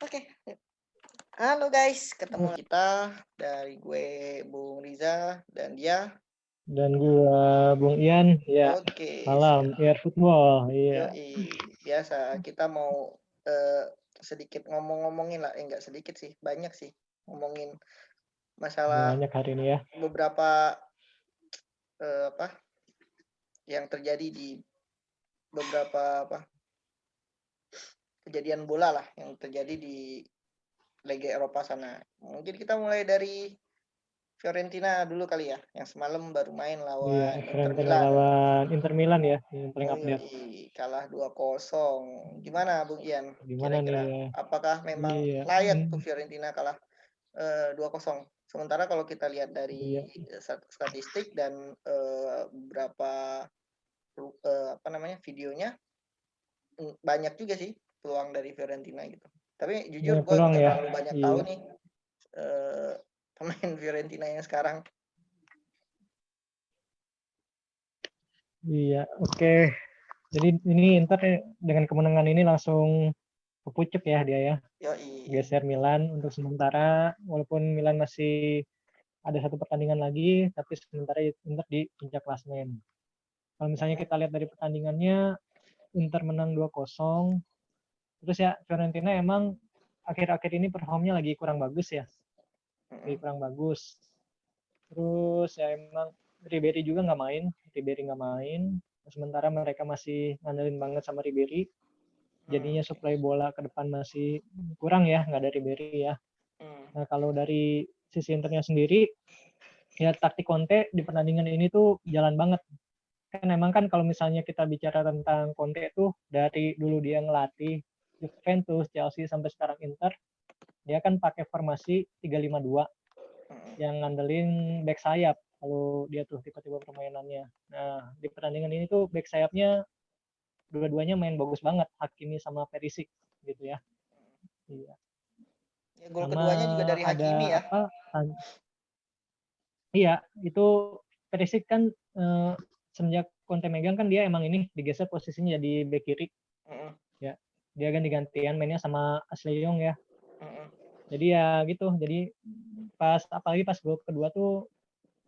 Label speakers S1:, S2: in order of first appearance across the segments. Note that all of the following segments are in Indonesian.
S1: Oke. Halo guys, ketemu kita dari gue Bung Riza dan dia.
S2: Dan gua Bung Ian, ya.
S1: Oke,
S2: Malam,
S1: siap.
S2: Air Football, iya.
S1: Biasa kita mau sedikit ngomongin lah, enggak sedikit sih, banyak sih ngomongin masalah
S2: Banyak hari ini ya.
S1: beberapa apa yang terjadi di beberapa kejadian bola lah yang terjadi di Liga Eropa sana. Mungkin kita mulai dari Fiorentina dulu kali ya, yang semalam baru main
S2: Iya,
S1: lawan Inter
S2: Fiorentina
S1: Milan.
S2: lawan Inter Milan ya, yang paling
S1: Oh
S2: update.
S1: yoi, kalah 2-0. Gimana Bung Ian?
S2: Gimana nih
S1: Kira-kira
S2: ya?
S1: apakah memang
S2: Iya,
S1: layak tuh Fiorentina kalah 2-0? Sementara kalau kita lihat
S2: iya,
S1: dari statistik dan beberapa videonya banyak juga sih peluang dari Fiorentina gitu. Tapi jujur
S2: banyak
S1: gue
S2: peluang
S1: nggak
S2: ya.
S1: terlalu banyak tahu
S2: Iya,
S1: nih pemain Fiorentina yang sekarang.
S2: iya, oke. Jadi ini Inter dengan kemenangan ini langsung kepucuk ya dia ya.
S1: Yoi.
S2: Geser Milan untuk sementara, walaupun Milan masih ada satu pertandingan lagi, tapi sementara Inter di puncak klasemen. Kalau misalnya kita lihat dari pertandingannya, Inter menang 2-0. Terus ya Fiorentina emang akhir-akhir ini performnya lagi kurang bagus ya. Lagi kurang bagus. Terus ya emang Ribery juga nggak main. Ribery nggak main. Sementara mereka masih ngandelin banget sama Ribery. Jadinya suplai bola ke depan masih kurang ya, nggak dari Ribery ya. Nah kalau dari sisi Internya sendiri, ya taktik Conte di pertandingan ini tuh jalan banget. Kan emang kan kalau misalnya kita bicara tentang Conte tuh dari dulu dia ngelatih Juventus, Chelsea sampai sekarang Inter, dia kan pakai formasi 3-5-2 yang ngandelin back sayap kalau dia tuh tipe-tipe permainannya. Nah, di pertandingan ini tuh back sayapnya dua-duanya main bagus banget, Hakimi sama Perisic gitu ya. Iya.
S1: Ya, gol
S2: Sama
S1: keduanya juga dari Hakimi
S2: ada
S1: ya.
S2: apa? Iya, itu Perisic kan semenjak Conte megang kan dia emang ini digeser posisinya jadi back kiri. Ya, dia kan digantian mainnya sama Ashley Young ya. Jadi ya gitu, jadi apalagi pas gol kedua tuh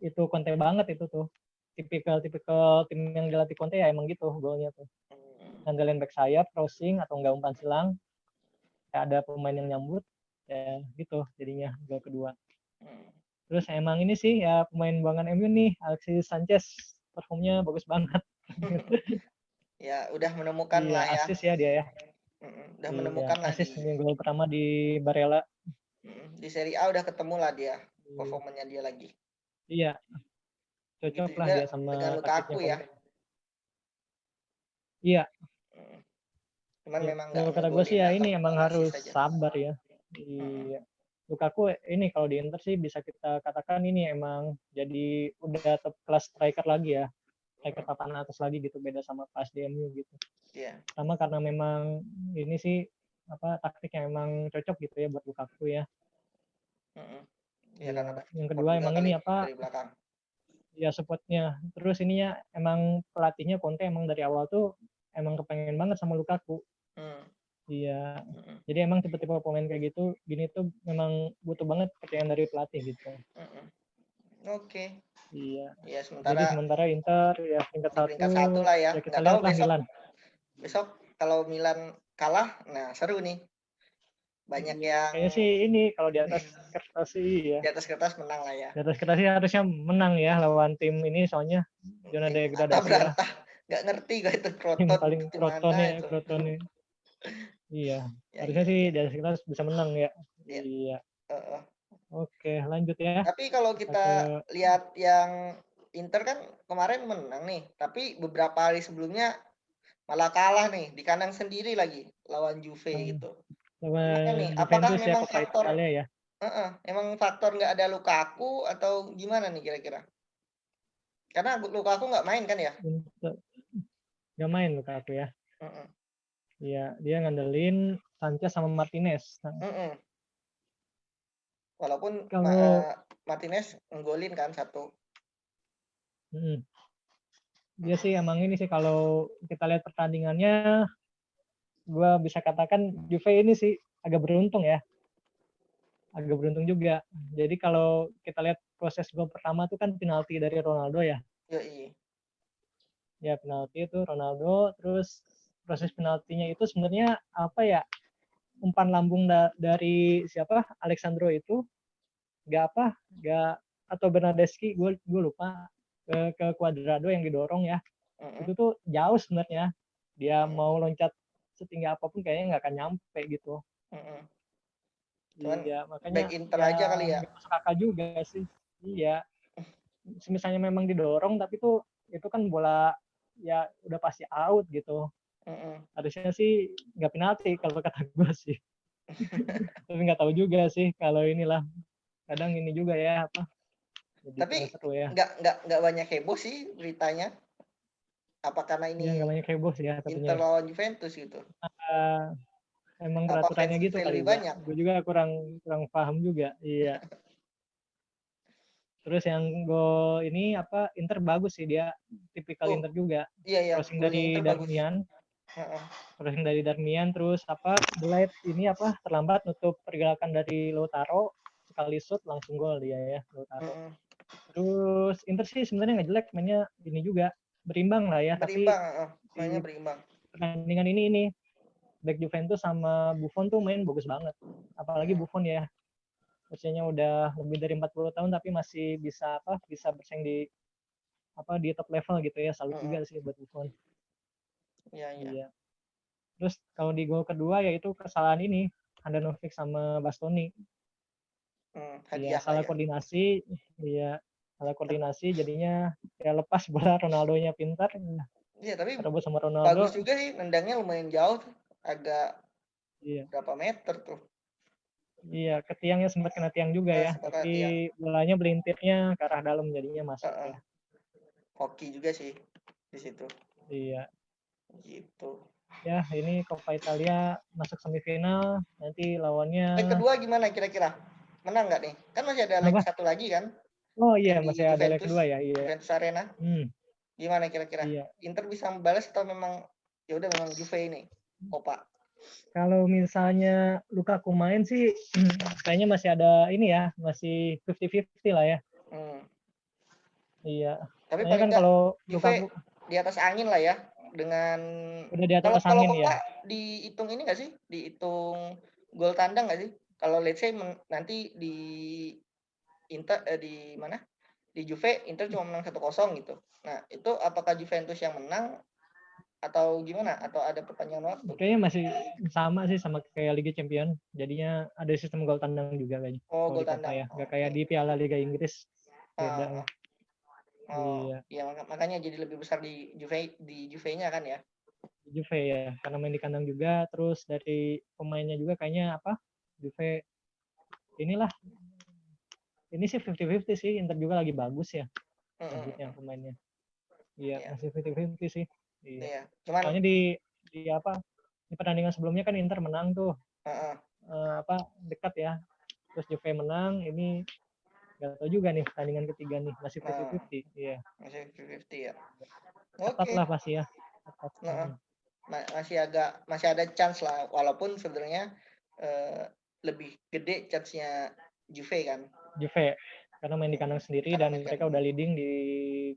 S2: itu Conte banget itu tuh. Tipikal tim yang dilatih Conte ya emang gitu golnya tuh. Ngandelin back sayap, crossing atau enggak umpan silang. Ya ada pemain yang nyambut, ya gitu jadinya gol kedua. Terus emang ini sih ya pemain buangan MU nih, Alexis Sanchez performnya bagus banget.
S1: Ya udah menemukan
S2: Iya,
S1: lah ya.
S2: asis ya dia ya.
S1: Udah
S2: Iya,
S1: menemukan lah
S2: asis
S1: di
S2: gol pertama di Barella.
S1: Serie A udah ketemu lah dia performanya dia lagi.
S2: Iya,
S1: Begitu
S2: cocok lah
S1: juga
S2: dia sama
S1: dengan
S2: taktiknya
S1: Lukaku ya.
S2: Conte. Iya,
S1: Cuman
S2: ya.
S1: memang nggak
S2: Kalau kata gue sih
S1: ngegolin
S2: ya
S1: atau
S2: ini emang
S1: nggak ngasih
S2: harus
S1: saja.
S2: sabar ya. Iya. Lukaku ini kalau di Inter sih bisa kita katakan ini emang jadi udah top kelas striker lagi ya. Striker papan atas lagi gitu, beda sama pas di MU gitu.
S1: Iya.
S2: Sama karena memang ini sih apa taktiknya emang cocok gitu ya buat Lukaku ya.
S1: Ya karena
S2: Iya.
S1: banyak
S2: Yang
S1: support
S2: kedua
S1: juga
S2: emang
S1: kali
S2: ini apa
S1: dari belakang.
S2: ya supportnya. Terus ininya emang pelatihnya Conte emang dari awal tuh emang kepengen banget sama Lukaku. Iya. Jadi emang tipe-tipe pemain kayak gitu gini tuh memang butuh banget kepercayaan dari pelatih gitu.
S1: Oke.
S2: Iya.
S1: Ya
S2: Jadi
S1: sementara
S2: sementara Inter ya peringkat
S1: di peringkat 1
S2: 1
S1: lah ya.
S2: ya kita
S1: Nggak tahu
S2: lihat lah Milan.
S1: besok kalau Milan kalah, nah seru nih. Banyak
S2: Iya,
S1: yang
S2: kayaknya sih ini kalau di atas kertas sih ya.
S1: di atas kertas menang lah ya.
S2: Di atas kertas sih harusnya menang ya lawan tim ini soalnya zona
S1: Tim atau
S2: degradasi ya.
S1: berantah. Nggak ngerti gue itu
S2: Tim
S1: Kroton
S2: paling
S1: tim
S2: Kroton
S1: mana
S2: ya,
S1: itu.
S2: Kroton ya. Iya,
S1: Ya
S2: harusnya
S1: iya
S2: sih
S1: iya.
S2: di atas kertas bisa menang ya.
S1: Ya.
S2: Iya. Oke, lanjut ya.
S1: Tapi kalau
S2: Kita
S1: kita
S2: ke
S1: lihat yang Inter kan kemarin menang nih, tapi beberapa hari sebelumnya malah kalah nih di kandang sendiri lagi lawan Juve gitu. Gimana nih?
S2: lawan
S1: Apakah
S2: Juventus ya
S1: memang
S2: Coppa
S1: faktor
S2: Italia ya.
S1: emang faktor nggak ada Lukaku atau gimana nih kira-kira? Karena Lukaku nggak main kan ya?
S2: Untuk nggak main Lukaku ya.
S1: Heeh.
S2: Iya, dia ngandelin Sanchez sama Martinez. Nah,
S1: Walaupun
S2: kalau
S1: Martinez nggolin kan satu.
S2: dia sih emang ini sih kalau kita lihat pertandingannya, gue bisa katakan Juve ini sih agak beruntung ya. Agak beruntung juga. Jadi kalau kita lihat proses gol pertama tuh kan penalti dari Ronaldo ya.
S1: Yoi.
S2: Ya penalti itu Ronaldo, terus proses penaltinya itu sebenarnya apa ya, umpan lambung dari siapa, Alexandro itu nggak atau Bernardeschi, gue lupa, ke Cuadrado yang didorong ya. Itu tuh jauh sebenarnya, dia mau loncat setinggi apapun kayaknya nggak akan nyampe gitu.
S1: Cuman
S2: Iya, makanya
S1: back Inter
S2: ya
S1: aja kali ya.
S2: nggak masuk akal juga sih. Iya, misalnya memang didorong tapi tuh itu kan bola ya udah pasti out gitu. Harusnya sih nggak penalti kalau kata gue sih. Tapi nggak tahu juga sih kalau inilah, kadang ini juga ya apa, jadi
S1: Tapi
S2: kurang seru ya.
S1: nggak banyak heboh sih beritanya. Apa karena
S2: Iya, nggak
S1: ini
S2: banyak heboh sih ya
S1: Inter
S2: satunya.
S1: lawan Juventus gitu?
S2: Emang
S1: Apa
S2: peraturannya
S1: fans
S2: gitu
S1: Juve
S2: kali
S1: lebih
S2: ya.
S1: banyak?
S2: Gue juga kurang paham juga. Iya. Terus yang gol ini apa, Inter bagus sih, dia tipikal
S1: Oh,
S2: Inter juga.
S1: iya ya,
S2: Crossing
S1: golnya
S2: dari
S1: Inter bagus.
S2: Darmian, terus apa, Delite ini apa, terlambat nutup pergerakan dari Lautaro, sekali shoot langsung gol dia ya, Lautaro. Terus Inter sih sebenarnya nggak jelek, mainnya ini juga berimbang lah ya, tapi
S1: mainnya berimbang.
S2: pertandingan ini back Juventus sama Buffon tuh main bagus banget. Apalagi Buffon ya, usianya udah lebih dari 40 tahun tapi masih bisa bersaing di top level gitu ya. Salut juga sih buat Buffon. Iya. Terus kalau di gol kedua yaitu kesalahan ini Handanovic sama Bastoni. Iya, salah koordinasi. Iya, salah koordinasi jadinya ya lepas bola, Ronaldo-nya pintar.
S1: Iya, tapi
S2: Rebut sama Ronaldo.
S1: bagus juga sih, nendangnya lumayan jauh, agak berapa meter tuh.
S2: Iya, ke tiangnya sempat kena tiang juga ya, tapi bolanya belintirnya ke arah dalam jadinya masuk ya.
S1: Hoki juga sih di situ.
S2: Iya.
S1: Gitu.
S2: Ya, ini Coppa Italia masuk semifinal, nanti lawannya.
S1: Leg kedua gimana kira-kira? Menang nggak nih? Kan masih ada leg satu lagi kan?
S2: Oh iya, masih ada leg kedua ya. Iya.
S1: Juventus Arena. Gimana kira-kira?
S2: Iya.
S1: Inter bisa membalas atau memang ya udah memang Juve ini Coppa?
S2: Kalau misalnya Lukaku main sih kayaknya masih ada ini ya, masih 50-50 lah ya. Iya.
S1: Tapi
S2: Kayaknya
S1: paling
S2: kan
S1: nggak
S2: kalau
S1: Juve
S2: Lukaku
S1: di atas angin lah ya, dengan
S2: udah di atas
S1: kalau
S2: angin
S1: Coppa
S2: ya.
S1: dihitung ini nggak sih? Dihitung gol tandang nggak sih? Kalau let's say nanti di Inter di mana? Di Juve Inter cuma menang 1-0 gitu. Nah, itu apakah Juventus yang menang atau gimana? Atau ada perpanjangan waktu?
S2: Kayaknya masih sama sih, sama kayak Liga Champions. Jadinya ada sistem gol tandang juga kayaknya.
S1: Oh,
S2: gol tandang ya. Gak kayak di Piala Liga Inggris. Beda ya.
S1: Iya, makanya jadi lebih besar di Juve-nya kan ya.
S2: Juve ya, karena main di kandang juga, terus dari pemainnya juga kayaknya apa, Juve inilah, ini sih 50-50 sih, Inter juga lagi bagus ya, lanjutnya pemainnya. Iya, masih 50-50 sih. Iya. Soalnya di pertandingan sebelumnya kan Inter menang tuh, dekat ya, terus Juve menang, ini nggak tahu juga nih pertandingan ketiga nih, masih 50-50. Iya.
S1: Masih 50-50 ya.
S2: Ketat lah pasti ya.
S1: Masih ada chance lah, walaupun sebenarnya lebih gede chance-nya Juve kan.
S2: Juve, karena main di kandang sendiri dan mereka udah leading di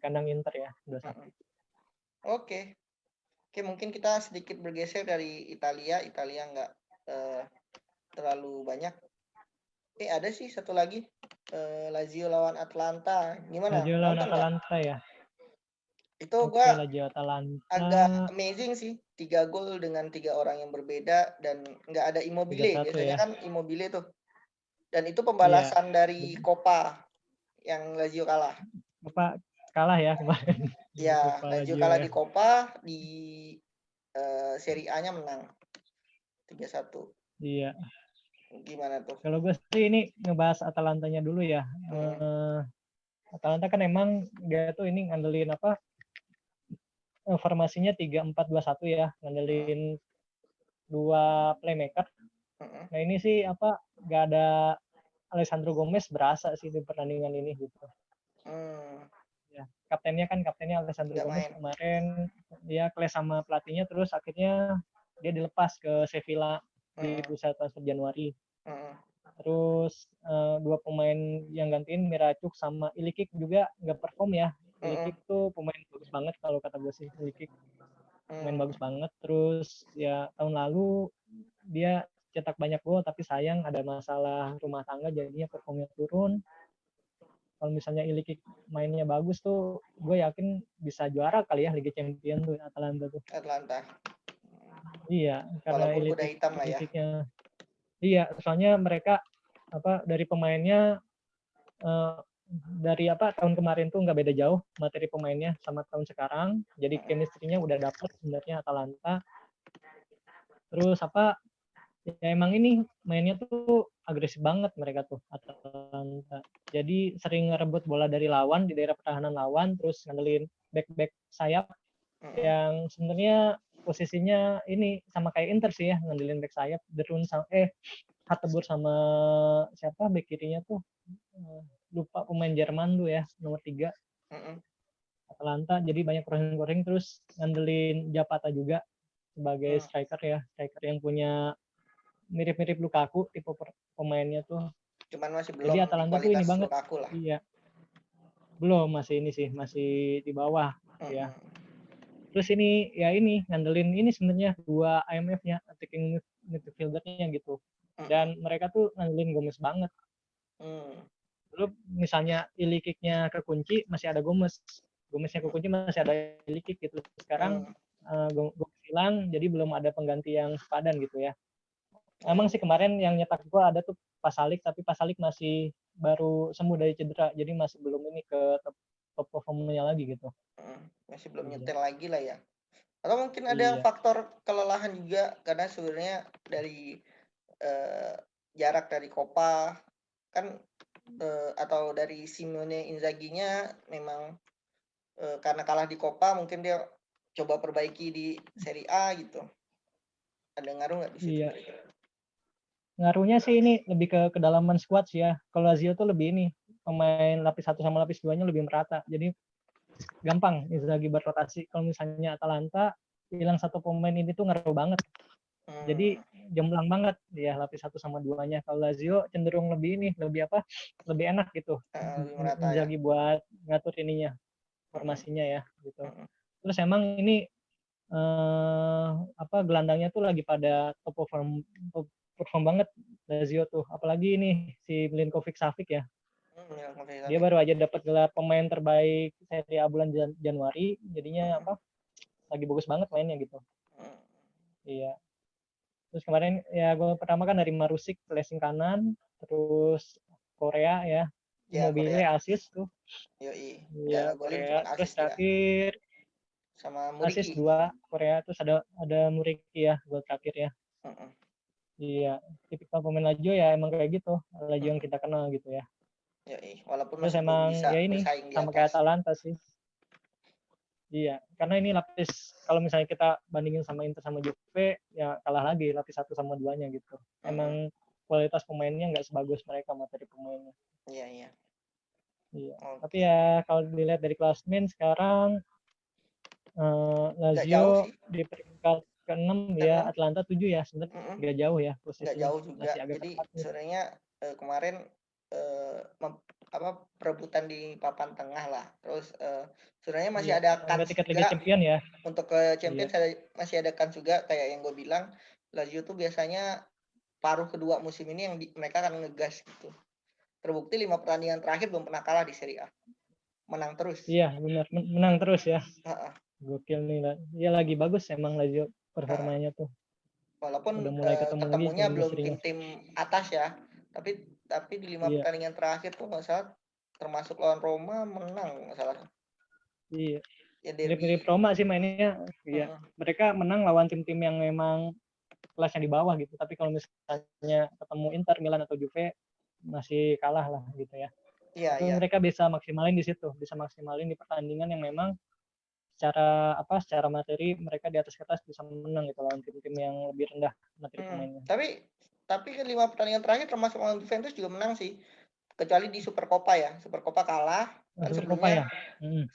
S2: kandang Inter ya, 2-1.
S1: Oke, mungkin kita sedikit bergeser dari Italia nggak terlalu banyak. Ada sih satu lagi, Lazio lawan Atalanta. Gimana?
S2: Lazio lawan Atalanta ya.
S1: Itu gue agak amazing sih, 3 gol dengan 3 orang yang berbeda dan nggak ada Immobile. Biasanya kan Immobile tuh. Dan itu pembalasan dari Coppa yang Lazio kalah.
S2: Coppa kalah ya kemarin.
S1: Ya, Lazio kalah di Coppa, di Serie A-nya menang 3-1.
S2: Iya.
S1: Gimana tuh?
S2: Kalau gue sih ini ngebahas Atalantanya dulu ya. Atalanta kan emang dia tuh ini ngandelin apa? Formasinya 3-4-2-1 ya, ngandelin 2 playmaker. Nah ini sih apa? Gak ada Alessandro Gomez, berasa sih di pertandingan ini gitu. Ya, kaptennya Alessandro Gomez kemarin dia clash sama pelatihnya, terus akhirnya dia dilepas ke Sevilla. di
S1: Mm-mm.
S2: bursa transfer Januari.
S1: Mm-mm.
S2: Terus 2 pemain yang gantiin Miracuk sama Ilikik juga nggak perform ya.
S1: Mm-mm.
S2: Ilikik tuh pemain bagus banget kalau kata gue sih. Ilikik pemain
S1: Mm.
S2: bagus banget. Terus ya tahun lalu dia cetak banyak gol tapi sayang ada masalah rumah tangga jadinya performnya turun. Kalau misalnya Ilikik mainnya bagus tuh gue yakin bisa juara kali ya Liga Champions tuh Atalanta tuh.
S1: Atlanta.
S2: Iya, karena
S1: Walaupun kuda hitam lah ya.
S2: Ilikiknya. Iya, soalnya mereka dari pemainnya eh, dari tahun kemarin tuh nggak beda jauh materi pemainnya sama tahun sekarang. Jadi
S1: Mm-mm.
S2: chemistry-nya udah dapet sebenarnya Atalanta. Terus ya emang ini mainnya tuh agresif banget mereka tuh Atalanta. Jadi sering ngerebut bola dari lawan di daerah pertahanan lawan, terus ngandelin back sayap
S1: Mm-mm.
S2: yang sebenarnya posisinya ini sama kayak Inter sih ya, ngandelin back sayap. Derun sama Hatebur sama siapa back kirinya tuh lupa pemain Jerman tuh ya nomor 3
S1: Mm-mm.
S2: Atalanta. Jadi banyak crossing terus ngandelin Zapata juga sebagai
S1: Mm.
S2: striker yang punya mirip-mirip Lukaku tipe pemainnya tuh.
S1: Cuman masih
S2: Jadi
S1: belum di
S2: Atalanta tuh ini
S1: kualitas
S2: banget.
S1: Lukaku lah.
S2: Iya, belum masih ini sih, masih di bawah ya.
S1: Mm-mm.
S2: Terus ini ngandelin ini sebenarnya 2 IMF-nya attacking midfielder-nya gitu. Dan
S1: Mm-mm.
S2: mereka tuh ngandelin Gomez banget.
S1: Mm.
S2: Dulu misalnya Ilikiknya kekunci masih ada Gomez. Gomeznya kekunci masih ada Ilikik gitu. Sekarang
S1: Mm.
S2: Gomez hilang jadi belum ada pengganti yang sepadan gitu ya.
S1: Ya,
S2: Emang
S1: ya.
S2: sih kemarin yang nyetak gua ada tuh Pasalik tapi Pasalik masih baru sembuh dari cedera jadi masih belum ini ke top performanya lagi gitu.
S1: Masih belum
S2: Iya.
S1: nyetel lagi lah ya. Atau mungkin ada
S2: Iya.
S1: faktor kelelahan juga karena sebenarnya dari eh, jarak dari Copa kan atau dari Simone Inzaghi-nya memang karena kalah di Copa mungkin dia coba perbaiki di Serie A gitu. Ada ngaruh nggak di situ
S2: Iya.
S1: kira-kira?
S2: Ngaruhnya sih ini lebih ke kedalaman squad sih ya. Kalau Lazio tuh lebih ini pemain lapis 1 sama lapis 2-nya lebih merata. Jadi gampang Inzaghi berrotasi. Kalau misalnya Atalanta hilang satu pemain ini tuh ngaruh banget. Jadi
S1: Hmm.
S2: jemblang banget dia lapis 1 sama 2-nya. Kalau Lazio cenderung lebih ini, lebih enak gitu.
S1: Lebih merata ya.
S2: Inzaghi buat ngatur ininya,
S1: Hmm.
S2: formasinya ya gitu.
S1: Hmm.
S2: Terus emang ini gelandangnya tuh lagi pada top perform banget Lazio tuh. Apalagi ini si Milinkovic Savic ya.
S1: Ya,
S2: Dia baru aja dapat gelar pemain terbaik Serie A bulan Januari, jadinya
S1: hmm.
S2: lagi bagus banget mainnya gitu.
S1: Hmm.
S2: Iya. Terus kemarin ya gol pertama kan dari Marusik flashing kanan, terus Korea ya,
S1: Ya, Korea.
S2: Immobile assist tuh.
S1: Yoi. Nggak
S2: Iya,
S1: ngegolin
S2: Korea.
S1: cuman
S2: Terus
S1: asis dia
S2: terakhir
S1: sama
S2: assist
S1: Muriki.
S2: 2 Korea, terus ada Muriki ya gol terakhir ya.
S1: Hmm.
S2: Iya, tipikal pemain Lazio ya emang kayak gitu. Lazio yang
S1: Hmm.
S2: kita kenal gitu ya.
S1: Yoi. Walaupun
S2: Terus
S1: masih belum
S2: emang
S1: bisa
S2: ya ini
S1: bersaing di
S2: sama
S1: atas.
S2: kayak Atalanta sih. Iya, karena ini lapis kalau misalnya kita bandingin sama Inter sama Juve ya kalah lagi lapis 1 sama 2-nya gitu.
S1: Hmm.
S2: Emang kualitas pemainnya nggak sebagus mereka materi pemainnya.
S1: Iya, iya.
S2: Iya. Tapi
S1: Oke.
S2: ya kalau dilihat dari klasmen sekarang
S1: Nggak jauh
S2: Lazio
S1: sih.
S2: di peringkat ke-6 ya,
S1: Keenam.
S2: Atlanta 7 ya, sebenarnya
S1: Mm-mm.
S2: nggak jauh ya
S1: Nggak
S2: posisinya.
S1: jauh juga.
S2: Masih agak
S1: Jadi
S2: ketat nih.
S1: sebenarnya kemarin perebutan di papan tengah lah. Terus sebenarnya masih
S2: Iya,
S1: ada
S2: nggak
S1: kans
S2: tiket Liga
S1: juga
S2: Champion ya.
S1: untuk ke
S2: Iya.
S1: Champions masih ada kans juga kayak yang gue bilang. Lazio tuh biasanya paruh kedua musim ini yang mereka akan ngegas gitu. Terbukti 5 pertandingan terakhir belum pernah kalah di Serie A. Menang terus.
S2: Iya, benar. Menang terus ya.
S1: Ha-ha.
S2: Gokil nih lah. Iya lagi bagus emang Lazio
S1: Ha-ha.
S2: performanya tuh.
S1: Walaupun
S2: Udah mulai ketemu lagi
S1: ketemunya belum
S2: chemistry-nya.
S1: tim-tim atas ya. Tapi di 5
S2: Iya,
S1: pertandingan terakhir tuh nggak salah termasuk lawan Roma menang nggak salah.
S2: iya.
S1: Ya
S2: Mirip-mirip
S1: derby.
S2: Roma sih mainnya. Iya.
S1: Mm-mm.
S2: Mereka menang lawan tim-tim yang memang kelasnya di bawah gitu. Tapi kalau misalnya ketemu Inter, Milan atau Juve masih kalah lah gitu ya.
S1: Iya,
S2: Tapi
S1: iya.
S2: mereka bisa maksimalin di situ, bisa maksimalin di pertandingan yang memang secara materi mereka di atas kertas bisa menang gitu lawan tim-tim yang lebih rendah materi pemainnya.
S1: Tapi ke 5 pertandingan terakhir termasuk lawan Juventus juga menang sih. Kecuali di Supercoppa ya. Supercoppa kalah. Kan
S2: Super Copa ya.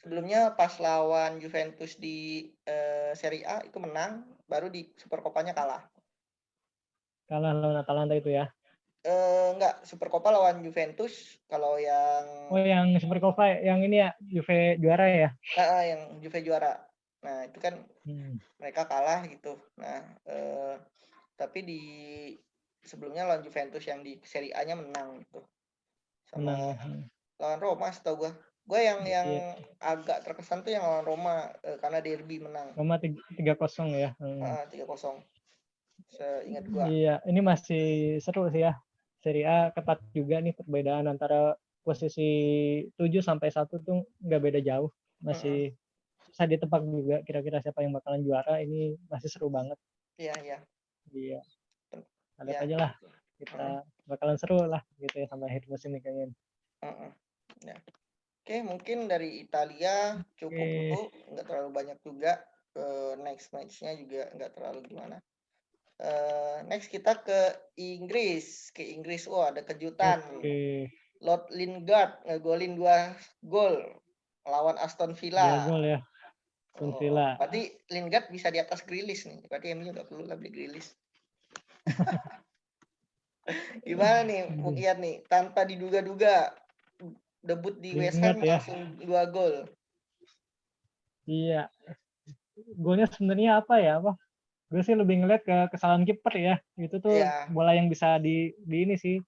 S1: sebelumnya pas lawan Juventus di Serie A itu menang, baru di Supercoppanya kalah.
S2: Kalah lawan Atalanta itu ya.
S1: Enggak, Super Copa lawan Juventus. Kalau yang
S2: Oh, yang Super Copa yang ini ya, Juve juara ya?
S1: yang Juve juara. Nah, itu kan
S2: Hmm,
S1: mereka kalah gitu. Nah, tapi di sebelumnya lawan Juventus yang di Serie A-nya menang gitu. Sama
S2: menang ya.
S1: lawan Roma setahu gua. Gua yang
S2: Iya,
S1: agak terkesan tuh yang lawan Roma karena derby menang.
S2: Roma 3-0 ya.
S1: 3-0. Seingat gua.
S2: Iya, ini masih seru sih ya. Serie A ketat juga nih, perbedaan antara posisi 7 sampai 1 tuh nggak beda jauh.
S1: Heeh.
S2: Masih susah ditebak juga kira-kira siapa yang bakalan juara. Ini masih seru banget.
S1: Iya, iya.
S2: Iya, kita lihat
S1: Iya.
S2: aja lah. Kita
S1: Heeh.
S2: bakalan seru lah gitu ya sampai akhir musim ini kayaknya.
S1: Heeh. Ya. Oke, mungkin dari Italia cukup
S2: Oke,
S1: dulu, nggak terlalu banyak juga. Next match-nya juga nggak terlalu gimana. Next kita ke Inggris. Oh, ada kejutan.
S2: oke.
S1: Lord Lingard ngegolin 2 gol lawan Aston
S2: 2
S1: Villa.
S2: gol ya, Aston
S1: Oh,
S2: Villa.
S1: berarti Lingard bisa di atas Grealish nih. Berarti MU nggak perlu lah beli Grealish. Gimana nih,
S2: Aduh,
S1: Mukiat nih, tanpa diduga-duga debut di West
S2: Lingard
S1: Ham
S2: ya.
S1: langsung 2 gol.
S2: Iya, golnya sebenarnya apa ya? Gue sih lebih ngeliat ke kesalahan kiper ya. Itu tuh
S1: Iya.
S2: bola yang bisa di ini sih.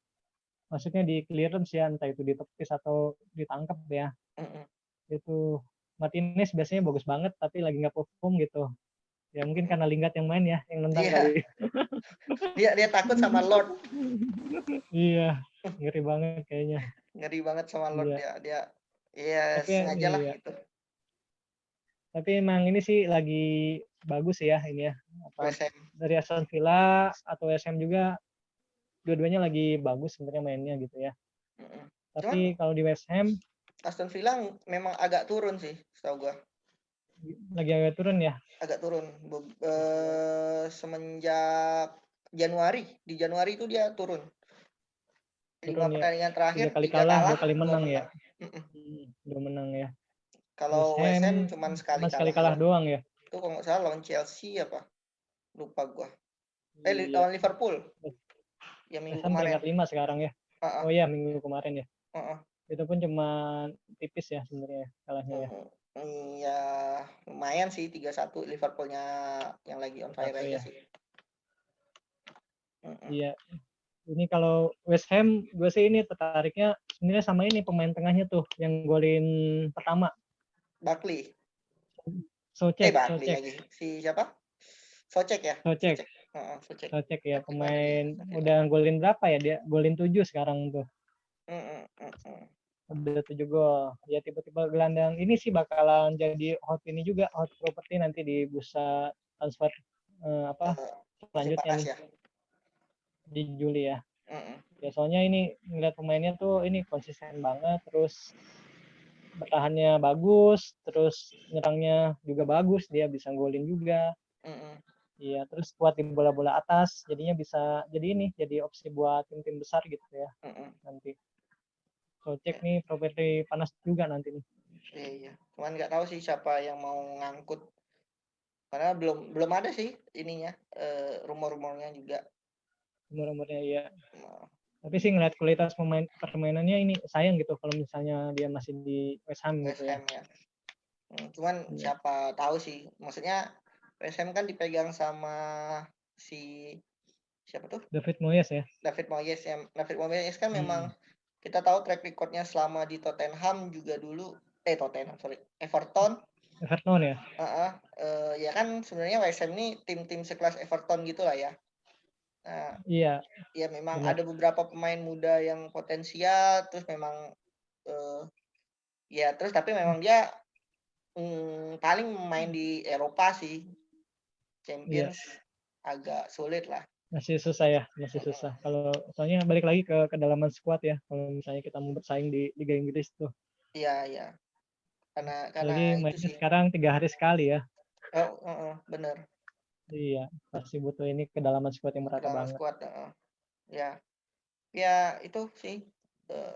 S2: Maksudnya di clearance ya, entah itu ditepis atau ditangkap ya.
S1: Mm-mm.
S2: Itu Martinez biasanya bagus banget, tapi lagi nggak perform gitu. Ya mungkin karena Lingard yang main ya, yang nendang
S1: Iya,
S2: kali.
S1: dia takut sama Lord.
S2: Iya, ngeri banget kayaknya.
S1: Ngeri banget sama Lord
S2: Iya,
S1: dia. Dia ya
S2: tapi
S1: sengaja lah
S2: iya.
S1: gitu.
S2: Tapi emang ini sih lagi bagus ya ini ya. Apa
S1: West Ham.
S2: dari Aston Villa atau SM juga dua-duanya lagi bagus sebenarnya mainnya gitu ya.
S1: Mm-mm.
S2: Tapi
S1: Cuman
S2: kalau di West Ham
S1: Aston Villa memang agak turun sih, setahu gua.
S2: lagi agak turun ya.
S1: Agak turun.
S2: Iya,
S1: Semenjak Januari. Di Januari itu dia turun. 5
S2: turun ya.
S1: pertandingan terakhir,
S2: 3 kali
S1: 3
S2: kalah,
S1: kalah,
S2: 2 kali
S1: 2
S2: menang ya.
S1: menang. Mm-mm.
S2: 2 menang ya. West
S1: Kalau West
S2: Ham
S1: Ham cuman sekali
S2: cuma sekali
S1: kalah
S2: kalah
S1: doang.
S2: doang ya.
S1: Itu kalau nggak salah lawan Chelsea apa? Lupa gua.
S2: Iya.
S1: Lawan Liverpool yang minggu
S2: West Ham
S1: kemarin.
S2: peringkat 5 sekarang ya.
S1: Heeh,
S2: Oh iya, minggu kemarin ya.
S1: heeh.
S2: Itu pun cuma tipis ya sebenarnya kalahnya ya.
S1: Ya lumayan sih 3-1 Liverpoolnya yang lagi on fire
S2: Satu
S1: aja
S2: ya.
S1: sih. Mm-mm.
S2: Iya. Ini kalau West Ham, gue sih ini tertariknya sebenarnya sama ini pemain tengahnya tuh yang golin pertama.
S1: Barkley. Barkley
S2: Socek,
S1: lagi. Si siapa? Socek ya?
S2: Socek,
S1: Socek. Heeh, Socek.
S2: Socek ya
S1: Barkley mana dia?
S2: pemain
S1: Barkley
S2: udah
S1: mana?
S2: golin berapa ya dia? Golin 7 sekarang tuh.
S1: Mm-mm, mm-mm.
S2: Udah 7 gol. Ya tiba-tiba gelandang ini sih bakalan jadi hot ini juga hot property nanti di bursa transfer apa
S1: Eh, Musim
S2: selanjutnya
S1: panas
S2: nih
S1: ya.
S2: di Juli ya.
S1: Mm-mm.
S2: Ya soalnya ini ngeliat pemainnya tuh ini konsisten banget, terus bertahannya bagus, terus nyerangnya juga bagus, dia bisa golin juga.
S1: Mm-mm.
S2: Iya, terus kuat di bola-bola atas, jadinya bisa jadi ini, jadi opsi buat tim-tim besar gitu ya
S1: Mm-mm.
S2: nanti. Socek
S1: Ya,
S2: nih properti panas juga nanti nih.
S1: iya, iya. Cuman nggak tahu sih siapa yang mau ngangkut karena belum belum ada sih ininya rumor-rumornya juga.
S2: Umur-umurnya ya.
S1: Nah,
S2: Tapi sih ngeliat kualitas permainannya ini sayang gitu kalau misalnya dia masih di West Ham gitu
S1: West
S2: ya.
S1: Ham ya. Cuman
S2: Iya.
S1: siapa tahu sih. Maksudnya West Ham kan dipegang sama si siapa tuh?
S2: David Moyes ya.
S1: David Moyes yang David Moyes kan memang
S2: Hmm.
S1: kita tahu track recordnya selama di Tottenham juga dulu Tottenham sorry Everton.
S2: Everton ya.
S1: Ya kan sebenarnya West Ham ini tim-tim sekelas Everton gitulah ya. Nah,
S2: Iya,
S1: ya memang
S2: benar.
S1: ada beberapa pemain muda yang potensial terus memang eh, ya terus tapi memang dia paling main di Eropa sih.
S2: Iya,
S1: Champions agak sulit lah.
S2: masih susah ya, masih susah. Kalau soalnya balik lagi ke kedalaman squad ya. Kalau misalnya kita mau bersaing di Liga Inggris tuh.
S1: Iya, iya. Karena
S2: Lagi
S1: itu
S2: mainnya
S1: sih.
S2: sekarang 3 hari sekali ya.
S1: Oh, bener.
S2: Iya, pasti butuh ini kedalaman squad yang merata
S1: Kedalaman
S2: banget.
S1: squad. Ya, ya itu sih. Eh,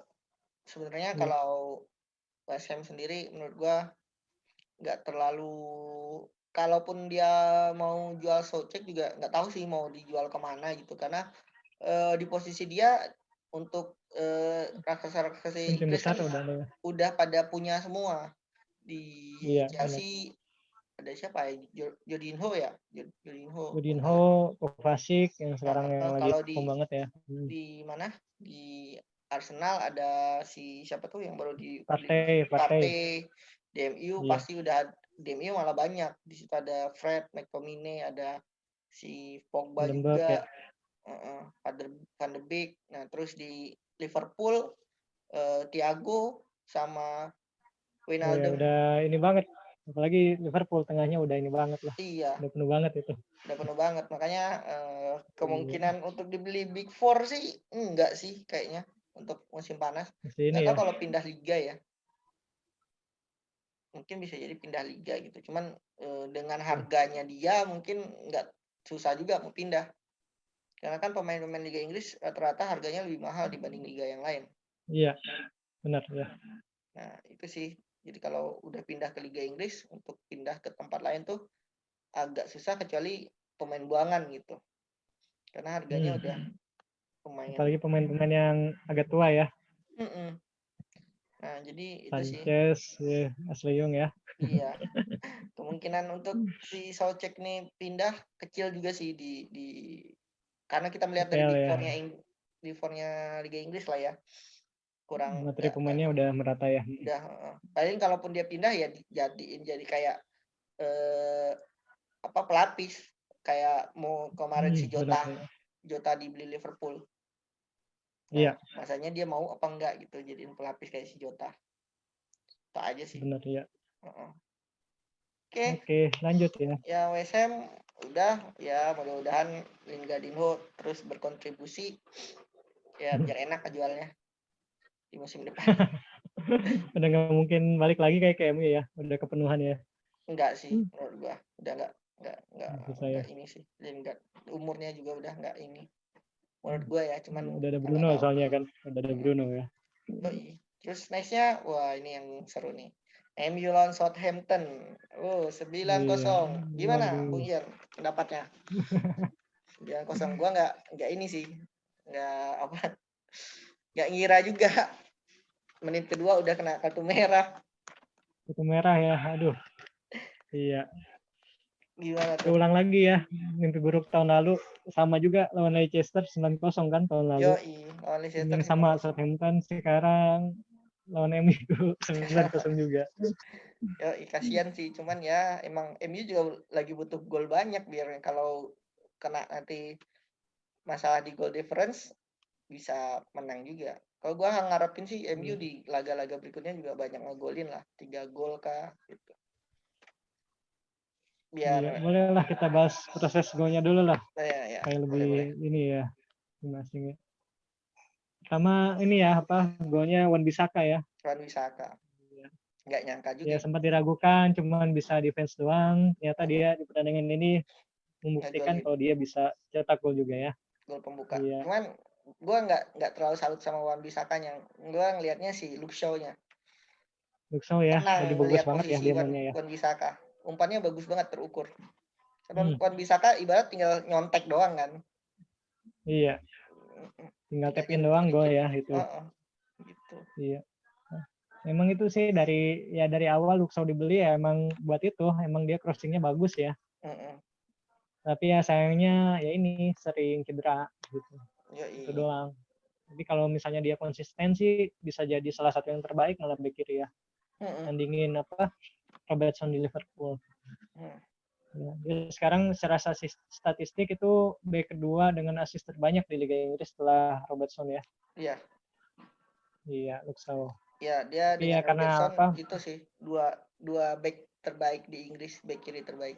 S1: Sebenarnya
S2: Iya,
S1: kalau West Ham sendiri menurut gua nggak terlalu kalaupun dia mau jual Soucek juga nggak tahu sih mau dijual kemana gitu, karena di posisi dia untuk raksasa-raksasa
S2: Tim
S1: Inggris
S2: besar
S1: kan
S2: udah ada ya.
S1: udah pada punya semua. Di
S2: Iya, benar.
S1: Chelsea ada siapa ya? Jorginho ya? Jorginho.
S2: Coutinho, Kovacic yang sekarang yang lagi
S1: Kalau
S2: perform banget ya.
S1: di mana? Di Arsenal ada si siapa tuh yang baru dibeli
S2: Partey.
S1: Partey. Di MU
S2: Iya.
S1: pasti udah, di MU malah banyak. Di situ ada Fred, McTominay, ada si Pogba
S2: Vandenberg ya.
S1: juga, Van de Beek. Nah, terus di Liverpool Thiago sama
S2: Oh ya,
S1: Wijnaldum.
S2: udah ini banget. Apalagi Liverpool tengahnya udah ini banget lah.
S1: Iya,
S2: Udah penuh banget itu.
S1: udah penuh banget. Makanya
S2: Iya.
S1: kemungkinan untuk dibeli Big Four sih enggak sih kayaknya untuk musim panas.
S2: Mesti
S1: Nggak
S2: ini
S1: tahu
S2: ya.
S1: kalau pindah liga ya. Mungkin bisa jadi pindah liga gitu. Cuman dengan harganya dia mungkin nggak, susah juga mau pindah. Karena kan pemain-pemain Liga Inggris rata-rata harganya lebih mahal dibanding liga yang lain.
S2: Iya, benar ya.
S1: Nah, itu sih. Jadi kalau udah pindah ke Liga Inggris, untuk pindah ke tempat lain tuh agak susah kecuali pemain buangan gitu. Karena harganya udah lumayan.
S2: Apalagi pemain-pemain yang agak tua ya.
S1: Mm-mm. Nah, jadi itu sih.
S2: Sanchez, ya, Ashley Young ya.
S1: Iya. Kemungkinan untuk si Soucek nih pindah kecil juga sih di karena kita melihat dari
S2: FPL
S1: Big
S2: ya.
S1: Big Four-nya Liga Inggris lah ya. Kurang
S2: Materi pemainnya udah merata ya.
S1: udah paling kalaupun dia pindah ya jadi kayak pelapis, kayak mau kemarin si
S2: Benar ya.
S1: Jota dibeli Liverpool.
S2: Iya,
S1: Nah, masanya dia mau apa enggak gitu jadiin pelapis kayak si Jota. Itu aja sih.
S2: benar ya.
S1: Oke,
S2: Oke, lanjut ya.
S1: ya WSM udah ya, mudah-mudahan Lingardinho terus berkontribusi ya biar enak jualnya di musim depan.
S2: Udah nggak mungkin balik lagi kayak ke MU ya. Udah kepenuhan ya.
S1: Enggak sih menurut gua. Udah
S2: Susah ya.
S1: enggak ini sih. Lingard umurnya juga udah enggak ini. Menurut gua ya, cuman
S2: Udah ada
S1: nggak
S2: Bruno
S1: tahu.
S2: soalnya kan. Udah ada Bruno ya.
S1: Terus nextnya, wah ini yang seru nih. MU lawan Southampton. 9-0.
S2: Iya.
S1: Gimana, Bung
S2: Waduh.
S1: Ian, pendapatnya? 9-0. Gua nggak ini sih. Nggak nggak ngira juga. Menit kedua udah kena kartu merah.
S2: Kartu merah ya. Aduh. Iya.
S1: Gimana tuh?
S2: Keulang lagi ya. Mimpi buruk tahun lalu. Sama juga lawan Leicester 9-0 kan tahun lalu.
S1: Lawan Leicester
S2: Yang sama
S1: 9-0.
S2: Southampton sekarang lawan MU 9-0 juga.
S1: Kasihan sih, cuman ya emang MU juga lagi butuh gol banyak biar kalau kena nanti masalah di goal difference bisa menang juga. Kalau gua ngarepin sih MU di laga-laga berikutnya juga banyak ngegolin lah, 3 gol kah gitu. Biar
S2: bolehlah kita bahas proses golnya dulu lah.
S1: ya,
S2: Kayak lebih
S1: boleh.
S2: ini ya masing-masing. Sama ini ya golnya Wan-Bissaka ya.
S1: Wan-Bissaka. Nggak nyangka juga.
S2: Ya sempat diragukan, cuman bisa defense doang. Ternyata dia di pertandingan ini membuktikan kalau dia bisa cetak gol juga ya.
S1: Gol pembuka.
S2: Iya.
S1: Cuman gue nggak terlalu salut sama Wan-Bissaka-nya. Gue ngelihatnya si Luke Shaw-nya.
S2: Luke Shaw ya, lagi bagus banget ya dia mainnya ya.
S1: Wan-Bissaka. Umpannya bagus banget, terukur. Wan-Bissaka ibarat tinggal nyontek doang kan.
S2: Iya. Tinggal tap in doang gol ya itu.
S1: Gitu.
S2: Iya. Emang itu sih dari awal Luke Shaw dibeli ya emang buat itu, emang dia crossingnya bagus ya. Tapi ya sayangnya ya ini sering cedera gitu. Itu doang. Tapi kalau misalnya dia konsisten sih bisa jadi salah satu yang terbaik malah bek kiri ya. Tandingin Robertson di Liverpool. Ya, dia sekarang secara statistik itu bek kedua dengan assist terbanyak di Liga Inggris setelah Robertson ya.
S1: Iya.
S2: Iya, Luke Shaw.
S1: Ya, dia
S2: tapi
S1: dengan
S2: ya karena
S1: Robertson itu sih dua back terbaik di Inggris, back kiri terbaik.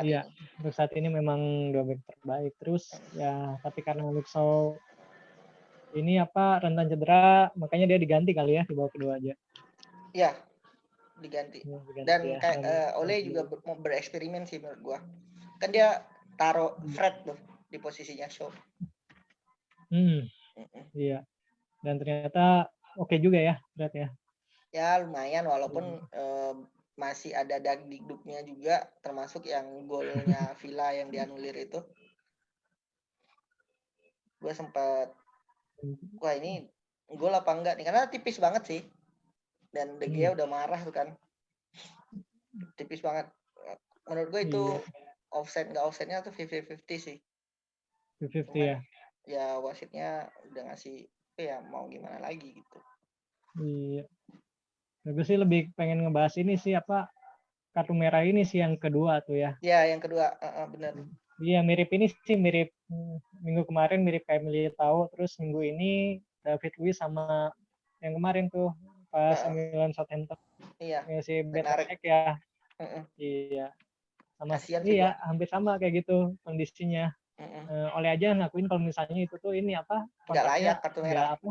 S2: Iya, untuk saat ini memang dua back terbaik. Terus ya, tapi karena Luke Shaw ini rentan cedera, makanya dia diganti kali ya di babak kedua aja.
S1: Iya, diganti. Dan
S2: ya,
S1: kayak Ole juga mau bereksperimen sih menurut gua. Kan dia taruh Fred tuh di posisinya Shaw.
S2: Iya. Dan ternyata oke juga ya Fred ya.
S1: Ya lumayan walaupun masih ada dagdikduknya juga, termasuk yang golnya Villa yang dianulir itu. Gue sempat, wah ini gol apa enggak nih? Karena tipis banget sih. Dan De Gea udah marah tuh kan. Tipis banget. Menurut gue itu
S2: Iya,
S1: offset nggak offsetnya tuh 50-50 sih.
S2: 50
S1: Cuman
S2: ya.
S1: ya wasitnya udah ngasih, ya mau gimana lagi gitu.
S2: Iya. Gue sih lebih pengen ngebahas ini sih apa kartu merah ini sih yang kedua tuh ya.
S1: Ya yang kedua, bener.
S2: Iya mirip ini sih mirip minggu kemarin mirip kayak Militao, terus minggu ini David Luiz sama yang kemarin tuh pas Milan Southampton.
S1: Iya.
S2: Ya, si Ben
S1: Menarik.
S2: Arek ya. Iya. Sama
S1: Kasian sih
S2: iya
S1: gua.
S2: hampir sama kayak gitu kondisinya. Oleh aja ngakuin kalau misalnya itu tuh ini apa
S1: Nggak layak
S2: kontraknya
S1: kartu merah.
S2: nggak apa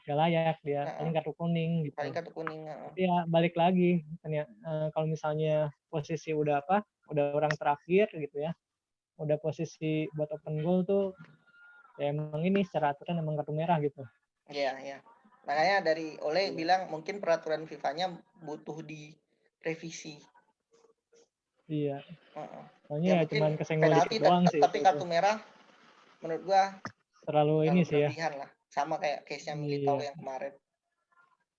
S2: nggak layak dia paling kartu kuning
S1: Paling
S2: gitu.
S1: kartu kuning.
S2: Tapi ya balik lagi ternyata kalau misalnya posisi udah apa udah orang terakhir gitu ya udah posisi buat open goal tuh ya emang ini secara aturan emang kartu merah gitu.
S1: Iya, iya. Makanya dari Ole bilang mungkin peraturan FIFA-nya butuh direvisi.
S2: Iya. Soalnya
S1: Ya
S2: ya
S1: mungkin
S2: cuman kesenggol
S1: penalti
S2: dikit doang sih
S1: tapi
S2: itu.
S1: kartu merah menurut gua
S2: Terlalu ini
S1: terlalu
S2: sih ya.
S1: berlebihan lah. Sama kayak case-nya Militao
S2: Iya.
S1: yang kemarin.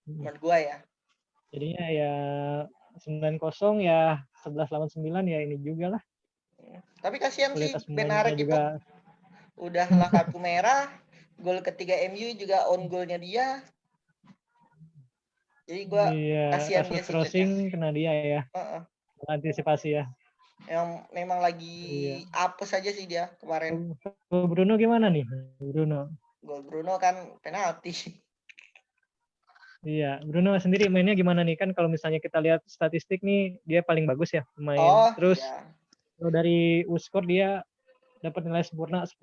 S1: Menurut gua ya.
S2: Jadinya ya 9-0 ya 11 lawan 9 ya ini juga lah.
S1: Tapi kasihan sih
S2: Kualitas
S1: Ben
S2: pemainnya
S1: Arek itu.
S2: juga
S1: Udah lah kartu merah, gol ketiga MU juga on golnya dia. Jadi gua
S2: iya,
S1: kasihan dia
S2: Rashford
S1: sih Cecah.
S2: crossing kena dia ya. Antisipasi ya.
S1: Yang memang lagi
S2: Iya.
S1: apes aja sih dia kemarin.
S2: Bruno gimana nih? Bruno.
S1: Gol Bruno kan penalti.
S2: Iya, Bruno sendiri mainnya gimana nih? Kan kalau misalnya kita lihat statistik nih, dia paling bagus ya pemain.
S1: Oh
S2: Terus
S1: iya.
S2: kalau dari U-Score dia dapat nilai sempurna 10.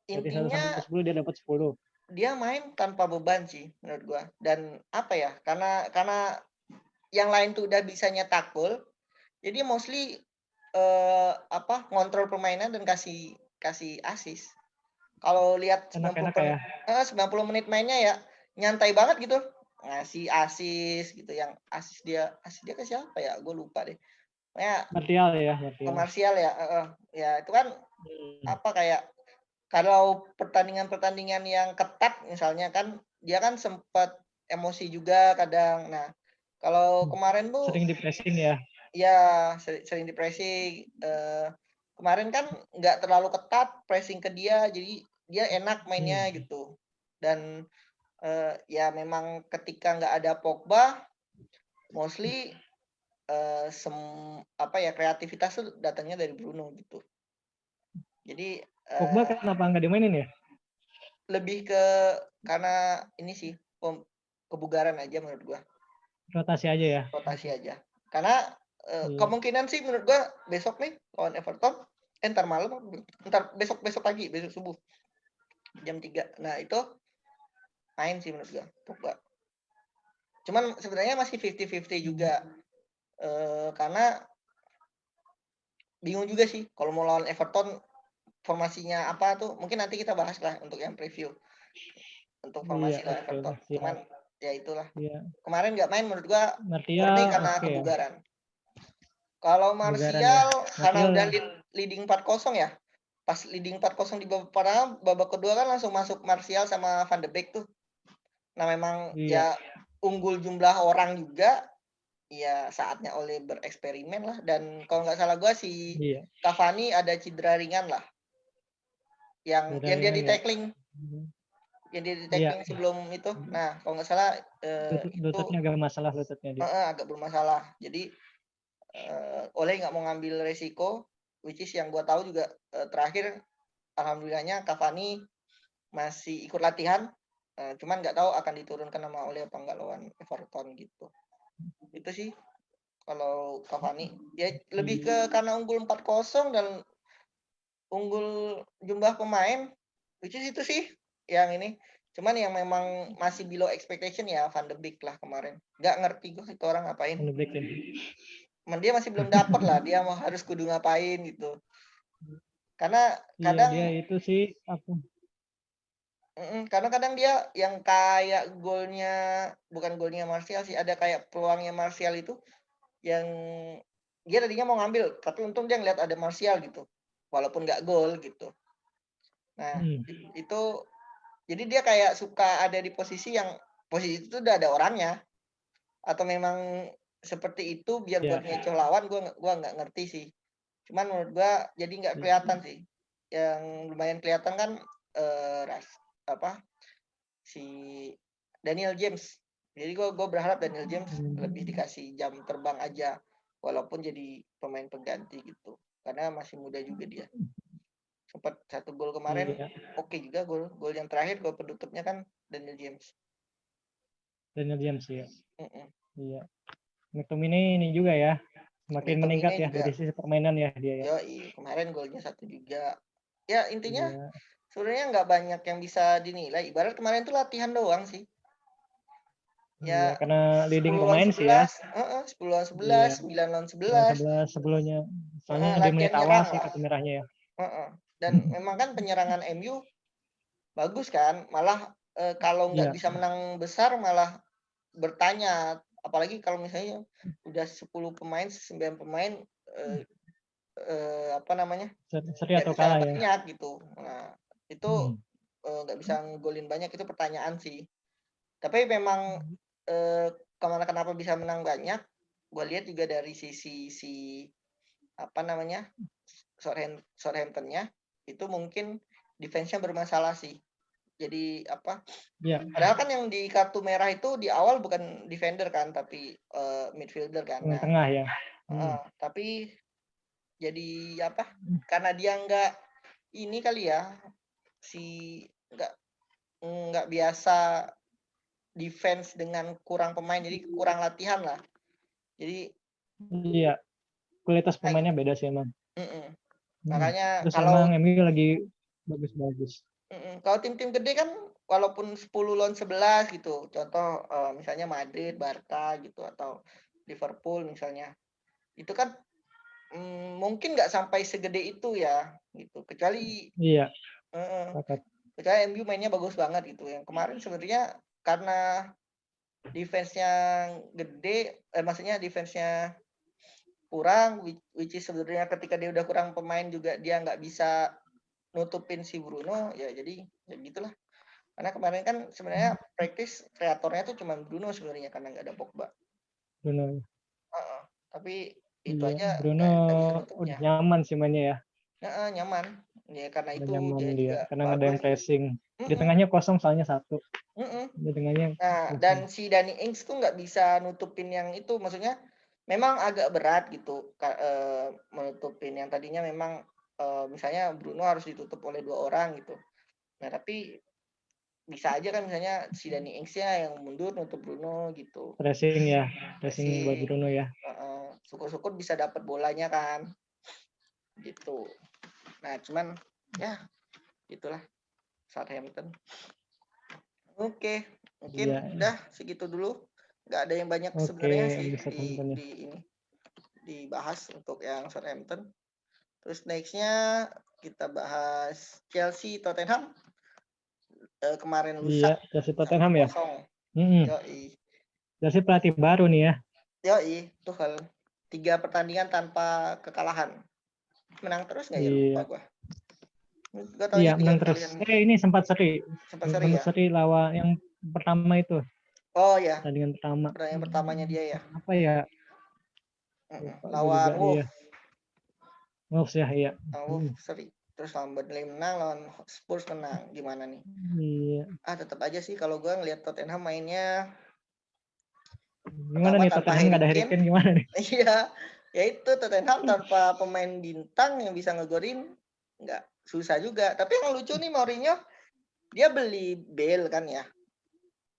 S2: Berarti 1
S1: Intinya
S2: sampai 10 dia dapat 10.
S1: dia main tanpa beban sih menurut gua. Dan apa ya? Karena yang lain tuh udah bisa nyetak gol. Jadi mostly ngontrol permainan dan kasih assist. Kalau lihat 90
S2: Enak-enak ya.
S1: 90 menit mainnya ya nyantai banget gitu. Ngasih assist gitu, yang assist dia ke siapa ya? Gue lupa deh. Pokoknya
S2: Martial ya, Martial.
S1: Martial ya, ya itu kan apa kayak kalau pertandingan-pertandingan yang ketat misalnya kan dia kan sempat emosi juga kadang. Nah, kalau kemarin tuh
S2: Sering di pressing ya.
S1: ya sering di pressing. Kemarin kan nggak terlalu ketat pressing ke dia, jadi dia enak mainnya gitu. Dan ya memang ketika nggak ada Pogba, mostly kreativitas tuh datangnya dari Bruno gitu. Jadi
S2: Pogba kenapa nggak dimainin ya?
S1: lebih ke karena ini sih kebugaran aja menurut gua.
S2: Rotasi aja ya.
S1: Rotasi aja. Karena kemungkinan sih menurut gua besok nih lawan Everton, ntar malam, ntar besok pagi, besok subuh jam 3. Nah itu main sih menurut gua Pogba. Cuman sebenarnya masih 50-50 juga. Karena bingung juga sih kalau mau lawan Everton formasinya apa tuh, mungkin nanti kita bahas lah untuk yang preview untuk formasi lawan Everton. Cuman ya itulah. Kemarin nggak main menurut gua murni karena kebugaran. Kalau Martial karena udah leading 4-0 ya. Pas leading 4-0 di babak kedua kan langsung masuk Martial sama Van de Beek tuh. Nah memang ya unggul jumlah orang juga. Ya saatnya Ole bereksperimen lah. Dan kalau nggak salah gua si Cavani ada cedera ringan lah. Yang dia di tackling. Yang dia di tackling sebelum itu. Nah kalau nggak salah
S2: lututnya agak masalah lututnya dia.
S1: Agak bermasalah. Jadi Ole nggak mau ngambil resiko, which is yang gue tahu juga terakhir alhamdulillahnya Cavani masih ikut latihan, cuman nggak tahu akan diturunkan sama Ole apa nggak lawan Everton gitu. Itu sih kalau Cavani ya lebih ke karena unggul 4-0 dan unggul jumlah pemain, which is itu sih yang ini. Cuman yang memang masih below expectation ya Van de Beek lah kemarin. Nggak ngerti gue itu orang ngapain.
S2: Van de Beek
S1: dia masih belum dapat lah dia mau harus kudu ngapain gitu. Karena kadang
S2: dia itu sih
S1: kadang dia yang kayak bukan golnya Martial sih, ada kayak peluangnya Martial itu yang dia tadinya mau ngambil, tapi untung dia ngeliat ada Martial gitu, walaupun nggak gol gitu. Nah, itu jadi dia kayak suka ada di posisi itu udah ada orangnya, atau memang seperti itu biar buat
S2: Iya.
S1: ngecoh lawan, gua nggak ngerti sih. Cuman menurut gua jadi nggak kelihatan sih. Yang lumayan kelihatan kan si Daniel James. Jadi gua berharap Daniel James lebih dikasih jam terbang aja, walaupun jadi pemain pengganti gitu. Karena masih muda juga dia. Sempat 1 gol kemarin,
S2: Iya.
S1: oke juga gol yang terakhir, gol penutupnya kan Daniel James.
S2: Daniel James ya.
S1: Mm-mm.
S2: Iya. McTominay ini juga ya, semakin meningkat
S1: McTominay
S2: ya
S1: juga,
S2: dari sisi permainan ya dia ya.
S1: yoi, kemarin golnya 1 juga. Ya intinya
S2: Iya.
S1: sebenarnya nggak banyak yang bisa dinilai. Ibarat kemarin tuh latihan doang sih.
S2: Iya,
S1: Ya
S2: karena
S1: 10
S2: leading
S1: lawan
S2: pemain sih ya.
S1: 11, 10 lawan 11,
S2: Iya.
S1: 9 lawan
S2: 9
S1: 11,
S2: 11 sebelumnya. Soalnya di
S1: latihan
S2: menit awal
S1: nyerang
S2: sih
S1: lah.
S2: kartu merahnya ya.
S1: Dan memang kan penyerangan MU bagus kan, malah kalau nggak
S2: Iya.
S1: bisa menang besar malah bertanya, apalagi kalau misalnya udah 10 pemain, 9 pemain apa namanya?
S2: Seri
S1: Nggak
S2: atau
S1: bisa
S2: kalah ya.
S1: banyak gitu. Nah, itu nggak bisa ngegolin banyak, itu pertanyaan sih. Tapi memang kenapa bisa menang banyak? Gue lihat juga dari sisi apa namanya, Southampton-nya itu mungkin defense-nya bermasalah sih. Jadi apa?
S2: Iya.
S1: Padahal kan yang di kartu merah itu di awal bukan defender kan, tapi midfielder kan. Nah,
S2: Tengah ya.
S1: tapi jadi apa? Karena dia ini kali ya, si nggak biasa defense dengan kurang pemain, jadi kurang latihan lah. Jadi
S2: Iya. Kualitas pemainnya beda sih emang.
S1: Makanya
S2: Terus
S1: kalau
S2: emang MU lagi bagus-bagus.
S1: kalau tim-tim gede kan walaupun 10 lawan 11 gitu. Contoh misalnya Madrid, Barca gitu, atau Liverpool misalnya. Itu kan mungkin nggak sampai segede itu ya gitu. Kecuali
S2: Iya.
S1: kecuali MU mainnya bagus banget gitu. Yang kemarin sebenarnya karena defense-nya gede, maksudnya defense-nya kurang, which is sebenarnya ketika dia udah kurang pemain juga dia nggak bisa nutupin si Bruno, ya jadi ya gitulah. Karena kemarin kan sebenarnya practice kreatornya tuh cuma Bruno sebenarnya karena nggak ada Pogba.
S2: Bruno.
S1: Tapi itu
S2: Iya,
S1: aja
S2: Bruno
S1: nggak bisa
S2: udah
S1: nutupnya.
S2: nyaman sih mainnya ya.
S1: Nyaman. Ya karena
S2: Udah
S1: itu
S2: nyaman
S1: dia
S2: dia
S1: juga
S2: karena nggak ada
S1: bagus.
S2: yang pressing. Di
S1: Mm-mm,
S2: tengahnya kosong soalnya satu.
S1: mm-mm.
S2: Di tengahnya
S1: Nah, dan
S2: kosong.
S1: si Danny Ings tuh nggak bisa nutupin yang itu. Maksudnya memang agak berat gitu menutupin yang tadinya memang misalnya Bruno harus ditutup oleh 2 orang gitu. Nah, tapi bisa aja kan misalnya si Danny Ings-nya yang mundur nutup Bruno gitu.
S2: Pressing ya. Pressing buat
S1: Pressing.
S2: Bruno ya.
S1: Syukur-syukur bisa dapat bolanya kan. Gitu. Nah, cuman ya itulah Southampton. Oke, mungkin
S2: Iya.
S1: udah segitu dulu. Nggak ada yang banyak
S2: Oke,
S1: sebenarnya sih
S2: bisa Southampton ya.
S1: di ini dibahas untuk yang Southampton. Terus nextnya kita bahas Chelsea Tottenham. Kemarin lusa
S2: Iya, Chelsea Tottenham ya.
S1: 1-0. Yoi.
S2: Chelsea pelatih baru nih ya.
S1: Yoi, Tuchel. 3 pertandingan tanpa kekalahan. Menang terus nggak ya? Lupa
S2: Iya.
S1: gua.
S2: Iya, menang terus. Ini sempat seri.
S1: Sempat seri
S2: Sempat
S1: ya?
S2: seri lawan yang pertama itu.
S1: Oh ya,
S2: Pertandingan pertama.
S1: pertandingan pertamanya dia ya.
S2: Apa ya? Lupa gue juga
S1: Lawan
S2: iya.
S1: Wolves.
S2: Ya, iya.
S1: Wolves seri. Terus lawan Burnley menang, lawan Spurs menang. Gimana nih?
S2: Iya.
S1: Tetap aja sih kalau gua ngelihat Tottenham mainnya
S2: Gimana
S1: pertama
S2: nih
S1: tanpa
S2: Tottenham nggak
S1: Harry
S2: ada Harry
S1: Kane.
S2: Kane gimana nih?
S1: Iya, ya itu Tottenham tanpa pemain bintang yang bisa ngegorin nggak susah juga. Tapi yang lucu nih Mourinho, dia beli Bale kan ya.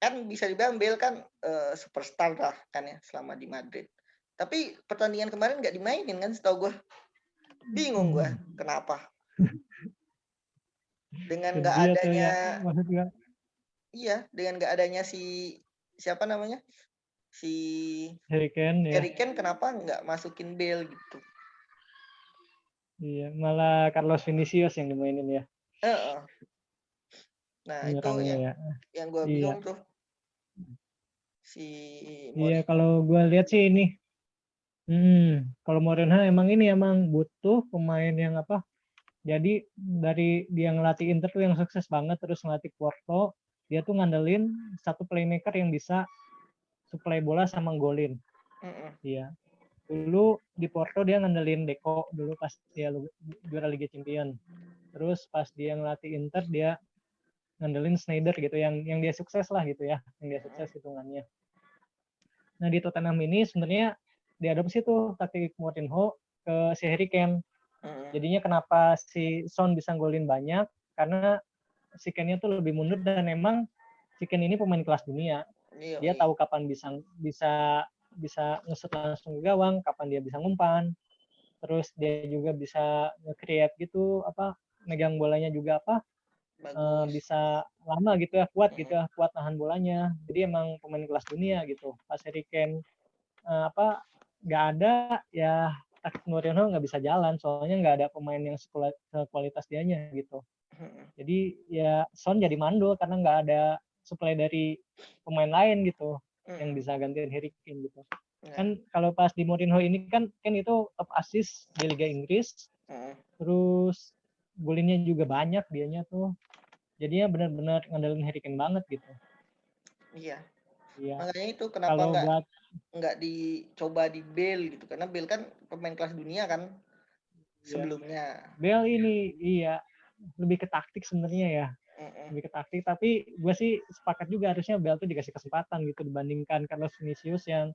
S1: Kan bisa dibilang Bale kan superstar lah kan ya selama di Madrid. Tapi pertandingan kemarin nggak dimainin kan setahu gue. Bingung gue kenapa. Dengan nggak
S2: Dia tuh
S1: adanya
S2: ya maksudnya.
S1: Iya, dengan nggak adanya si siapa namanya? Si
S2: Harry Kane ya.
S1: Harry Kane kenapa nggak masukin Bale gitu.
S2: Iya, malah Carlos Vinicius yang dimainin ya.
S1: Nah, itu
S2: Penyerangnya ya.
S1: yang gue
S2: Iya.
S1: bingung tuh. Si
S2: Iya,
S1: Mourinho.
S2: kalau gue lihat sih ini Kalau Mourinho emang butuh pemain yang apa? Jadi dari dia ngelatih Inter tuh yang sukses banget, terus ngelatih Porto, dia tuh ngandelin satu playmaker yang bisa supply bola sama golin. Iya. Dulu di Porto dia ngandelin Deco dulu pas dia juara Liga Champions. Terus pas dia ngelatih Inter dia ngandelin Sneijder gitu yang dia sukses lah gitu ya, yang dia sukses hitungannya. Nah di Tottenham ini sebenarnya diadopsi tuh taktik Mourinho ke si Harry Kane. Jadinya kenapa si Son bisa golin banyak karena si Kane-nya tuh lebih mundur dan emang si Kane ini pemain kelas dunia. Dia tahu kapan bisa ngesut langsung ke gawang, kapan dia bisa ngumpan. Terus dia juga bisa nge-create gitu apa megang bolanya juga apa bisa lama gitu ya, kuat gitu ya, kuat nahan bolanya. Jadi emang pemain kelas dunia gitu. Pas Harry Kane apa nggak ada ya taktik Mourinho nggak bisa jalan soalnya nggak ada pemain yang sekualitas dianya gitu. Jadi ya Son jadi mandul karena nggak ada supply dari pemain lain gitu yang bisa gantiin Harry Kane gitu. Kan kalau pas di Mourinho ini kan itu top assist di Liga Inggris. Terus golinnya juga banyak dianya tuh. Jadinya benar-benar ngandelin Harry Kane banget gitu.
S1: Iya.
S2: Iya.
S1: Makanya itu kenapa nggak dicoba di Bale gitu karena Bale kan pemain kelas dunia kan sebelumnya.
S2: Bale ini iya lebih ke taktik sebenarnya ya. Lebih ke taktik, tapi gue sih sepakat juga harusnya Bale tuh dikasih kesempatan gitu dibandingkan Carlos Vinicius yang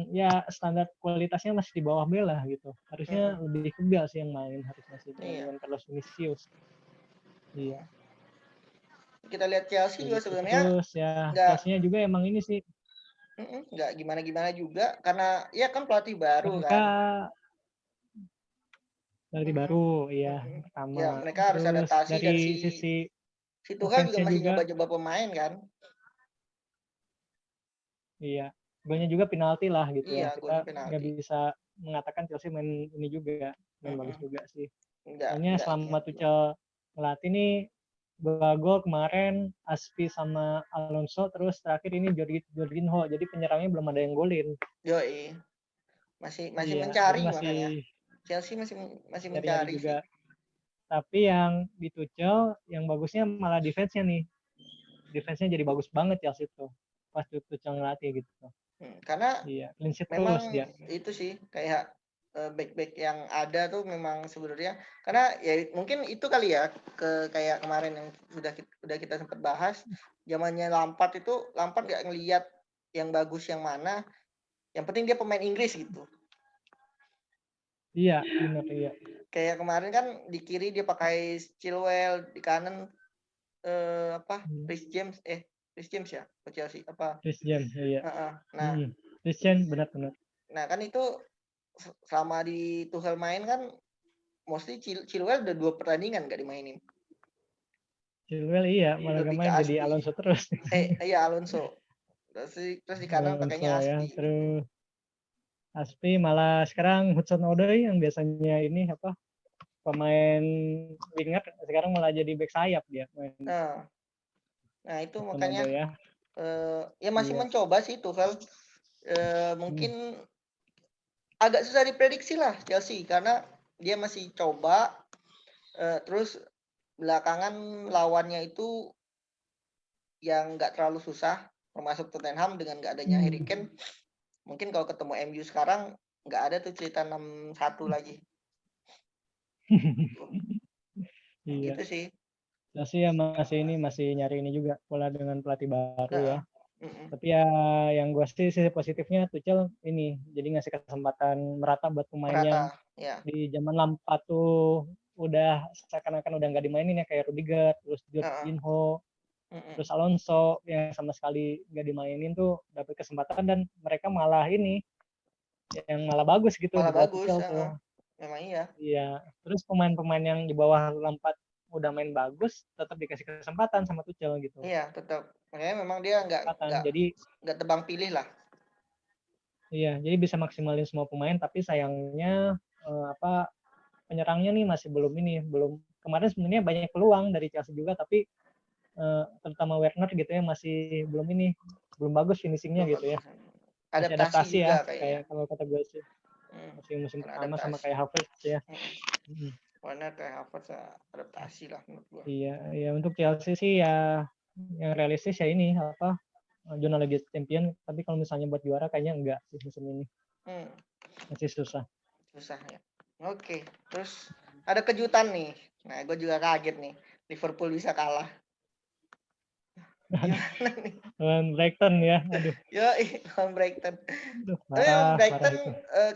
S2: ya standar kualitasnya masih di bawah Bale lah gitu. Harusnya lebih ke Bale sih yang main harusnya sih dibandingkan Carlos Vinicius. Iya.
S1: Kita lihat Chelsea juga sebenarnya
S2: terus ya Chelsea-nya juga emang ini sih
S1: nggak gimana-gimana juga karena ya kan pelatih baru
S2: mereka
S1: kan.
S2: Pelatih baru ya pertama.
S1: Ya mereka harus
S2: Terus
S1: adaptasi dan
S2: dari sisi
S1: si Tuchel juga masih nyoba-nyoba pemain kan.
S2: Iya, golnya juga penalti lah gitu ya.
S1: Iya,
S2: Kita nggak bisa mengatakan Chelsea main ini juga, main bagus juga sih. Soalnya selama Tuchel ngelatih nih 2 gol kemarin Aspi sama Alonso, terus terakhir ini Jorginho. Jadi penyerangnya belum ada yang golin.
S1: Yoi. Masih
S2: iya,
S1: mencari
S2: masih
S1: makanya. Chelsea masih mencari juga. Sih.
S2: Tapi yang di Tuchel yang bagusnya malah defense-nya nih. Defense-nya jadi bagus banget Chelsea itu. Pas Tuchel ngelatih gitu.
S1: Karena
S2: iya, clean sheet
S1: memang
S2: terus dia.
S1: Itu sih kayak back-back yang ada tuh memang sebenarnya karena ya mungkin itu kali ya kayak kemarin yang sudah kita sempat bahas zamannya Lampard nggak ngelihat yang bagus yang mana, yang penting dia pemain Inggris gitu.
S2: Iya, benar iya.
S1: Kayak kemarin kan di kiri dia pakai Chilwell, di kanan Rhys James ya ke Chelsea apa?
S2: Rhys James iya.
S1: Nah,
S2: Rhys James benar-benar.
S1: Nah kan itu selama di Tuchel main kan mostly Chilwell udah 2 pertandingan nggak dimainin.
S2: Chilwell iya, malah gak main jadi Alonso terus.
S1: Iya Alonso. Terus di kanan pakainya Aspi.
S2: Ya, terus Aspi malah sekarang Hudson Odoi yang biasanya ini apa pemain winger sekarang malah jadi back sayap dia main.
S1: Nah itu Hudson makanya Odoi, ya masih
S2: iya.
S1: mencoba sih Tuchel. Mungkin agak susah diprediksi lah Chelsea karena dia masih coba terus belakangan lawannya itu yang nggak terlalu susah termasuk Tottenham dengan nggak adanya Harry Kane. Mungkin kalau ketemu MU sekarang nggak ada tuh cerita 6-1 lagi.
S2: Iya.
S1: Gitu sih.
S2: Chelsea ya masih nyari ini juga pola dengan pelatih baru ya. Tapi ya yang gue sih sisi positifnya Tuchel ini jadi ngasih kesempatan merata buat pemain yang di zaman Lampard tuh udah seakan-akan udah nggak dimainin ya kayak Rudiger, terus Jorginho, terus Alonso yang sama sekali nggak dimainin tuh dapat kesempatan dan mereka malah ini yang malah bagus gitu
S1: malah
S2: di
S1: bagus
S2: Tuchel tuh.
S1: Memang iya.
S2: Iya, terus pemain-pemain yang di bawah Lampard udah main bagus tetap dikasih kesempatan sama Tuchel gitu.
S1: Iya, tetap. Makanya memang dia nggak tebang pilih lah.
S2: Iya, jadi bisa maksimalin semua pemain tapi sayangnya penyerangnya nih masih belum kemarin sebenarnya banyak peluang dari Chelsea juga tapi terutama Werner gitu ya masih belum bagus finishingnya gitu ya. masih
S1: Adaptasi
S2: adaptasi ya,
S1: juga kayaknya.
S2: kayak kalau kata gue sih. Masih musim
S1: Karena
S2: pertama sama
S1: adaptasi.
S2: kayak Havertz ya.
S1: Mm. Warner kayak Havertz adaptasi lah menurut gua.
S2: Iya, ya untuk Chelsea sih ya yang realistis ya ini apa zona Liga Champion, tapi kalau misalnya buat juara kayaknya enggak sih musim ini. Masih susah.
S1: Susah ya. Oke, terus ada kejutan nih. Nah, gue juga kaget nih. Liverpool bisa kalah. Gimana nih?
S2: Brighton ya, aduh.
S1: Yo, lawan Brighton.
S2: Aduh,
S1: Tapi memang
S2: parah
S1: Brighton
S2: itu.